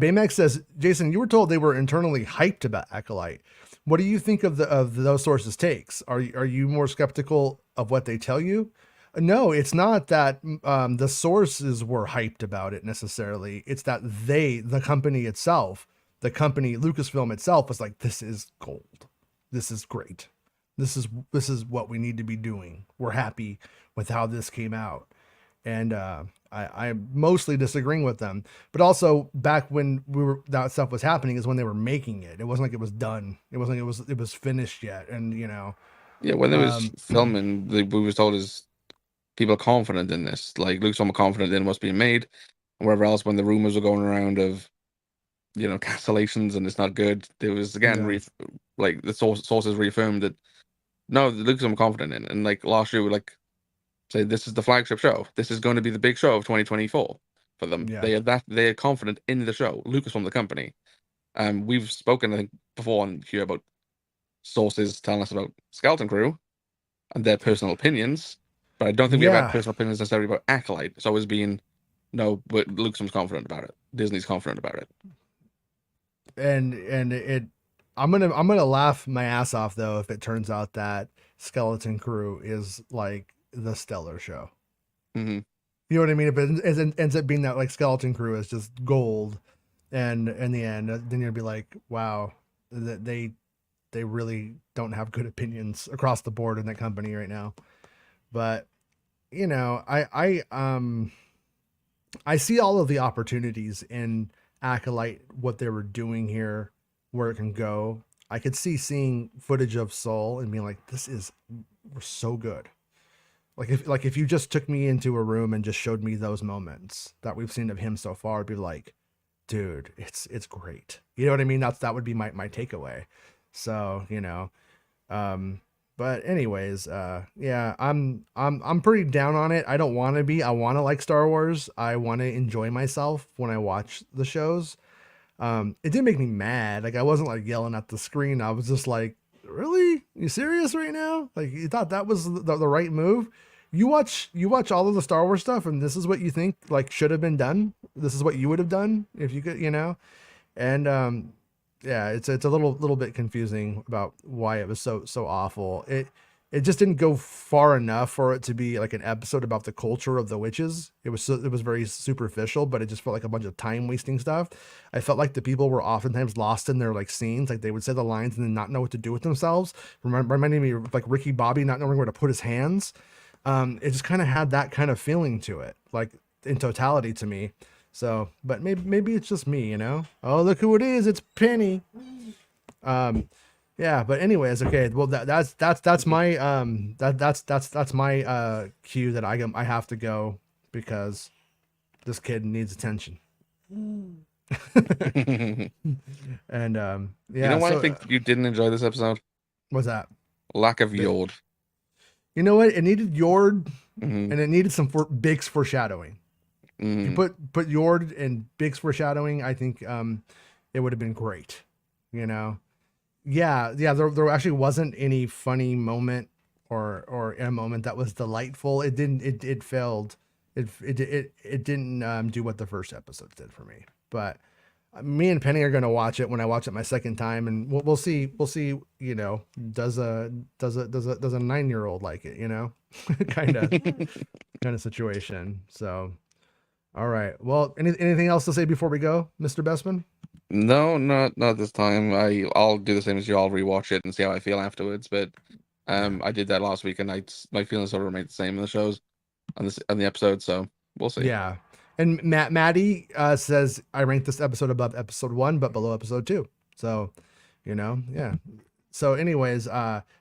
Baymax says, Jason, you were told they were internally hyped about Acolyte. What do you think of those sources' takes? Are you more skeptical of what they tell you? No, it's not that the sources were hyped about it necessarily. It's that the company itself, the company Lucasfilm itself, was like, "This is gold. This is great. This is what we need to be doing. We're happy with how this came out." And I'm mostly disagreeing with them. But also, back when that stuff was happening is when they were making it. It wasn't like it was done. It wasn't like it was finished yet. And Yeah, when there was filming, we was told as people are confident in this. Like Lucasfilm are confident in what's being made, and wherever else when the rumors were going around of, cancellations and it's not good, there was again like the sources reaffirmed that no, the Lucasfilm are confident in, and like last year we like say this is the flagship show. This is going to be the big show of 2024 for them. Yeah. They are confident in the show. Lucasfilm, the company. We've spoken I think before on here about sources telling us about Skeleton Crew and their personal opinions, but I don't think we have had personal opinions necessarily about Acolyte. It's always been no, but Lucasfilm's confident about it. Disney's confident about it. And I'm gonna laugh my ass off though if it turns out that Skeleton Crew is like the stellar show. Mm-hmm. You know what I mean? If it ends up being that like Skeleton Crew is just gold, and in the end, then you'll be like, wow, that they really don't have good opinions across the board in that company right now. But I see all of the opportunities in Acolyte, what they were doing here, where it can go. I could see seeing footage of Soul and being like, we're so good. Like if you just took me into a room and just showed me those moments that we've seen of him so far, I'd be like, dude, it's great. You know what I mean? That would be my takeaway. So, but anyways, yeah, I'm pretty down on it. I don't want to be. I want to like Star Wars. I want to enjoy myself when I watch the shows. It did make me mad. Like I wasn't like yelling at the screen. I was just like, really? You serious right now? Like you thought that was the right move? You watch all of the Star Wars stuff, and this is what you think like should have been done. This is what you would have done if you could, and yeah, it's a little bit confusing about why it was so awful. It just didn't go far enough for it to be like an episode about the culture of the witches. It was very superficial, but it just felt like a bunch of time wasting stuff. I felt like the people were oftentimes lost in their like scenes, like they would say the lines and then not know what to do with themselves. Reminding me of like Ricky Bobby not knowing where to put his hands. It just kind of had that kind of feeling to it, like in totality to me. So, but maybe it's just me, Oh, look who it is! It's Penny. Yeah, but anyways, okay. Well, that's my that's my cue that I have to go because this kid needs attention. And yeah. You know why I think you didn't enjoy this episode? What's that? Lack of Yord. You know what? It needed Yord, and it needed some Biggs foreshadowing. You put Yord and Biggs foreshadowing, I think it would have been great. Yeah, there actually wasn't any funny moment or a moment that was delightful. It failed. It didn't do what the first episode did for me. But me and Penny are going to watch it when I watch it my second time, and we'll see. Does a 9-year-old like it? kind of situation. So. All right. Well, anything else to say before we go, Mr. Bestman? No, not this time. I'll do the same as you. I'll rewatch it and see how I feel afterwards. But I did that last week, and my feelings sort of remain the same in the shows, on the episode. So we'll see. Yeah. And Maddie says I ranked this episode above episode 1, but below episode 2. So, yeah. So, anyways,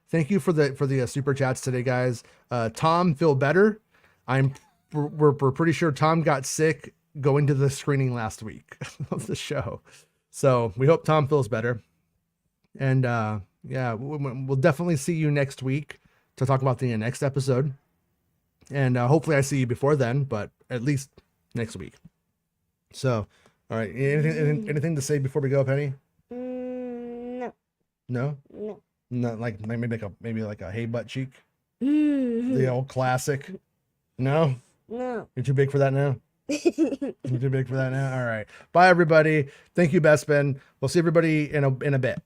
thank you for the super chats today, guys. Tom, feel better. We're pretty sure Tom got sick going to the screening last week of the show. So we hope Tom feels better. And yeah, we'll definitely see you next week to talk about the next episode. And hopefully I see you before then, but at least next week. So, all right. Anything to say before we go, Penny? No. No? No. Not like maybe like a hey butt cheek? The old classic. No? No. You're too big for that now? You're too big for that now? All right. Bye, everybody. Thank you, Best Ben. We'll see everybody in a bit.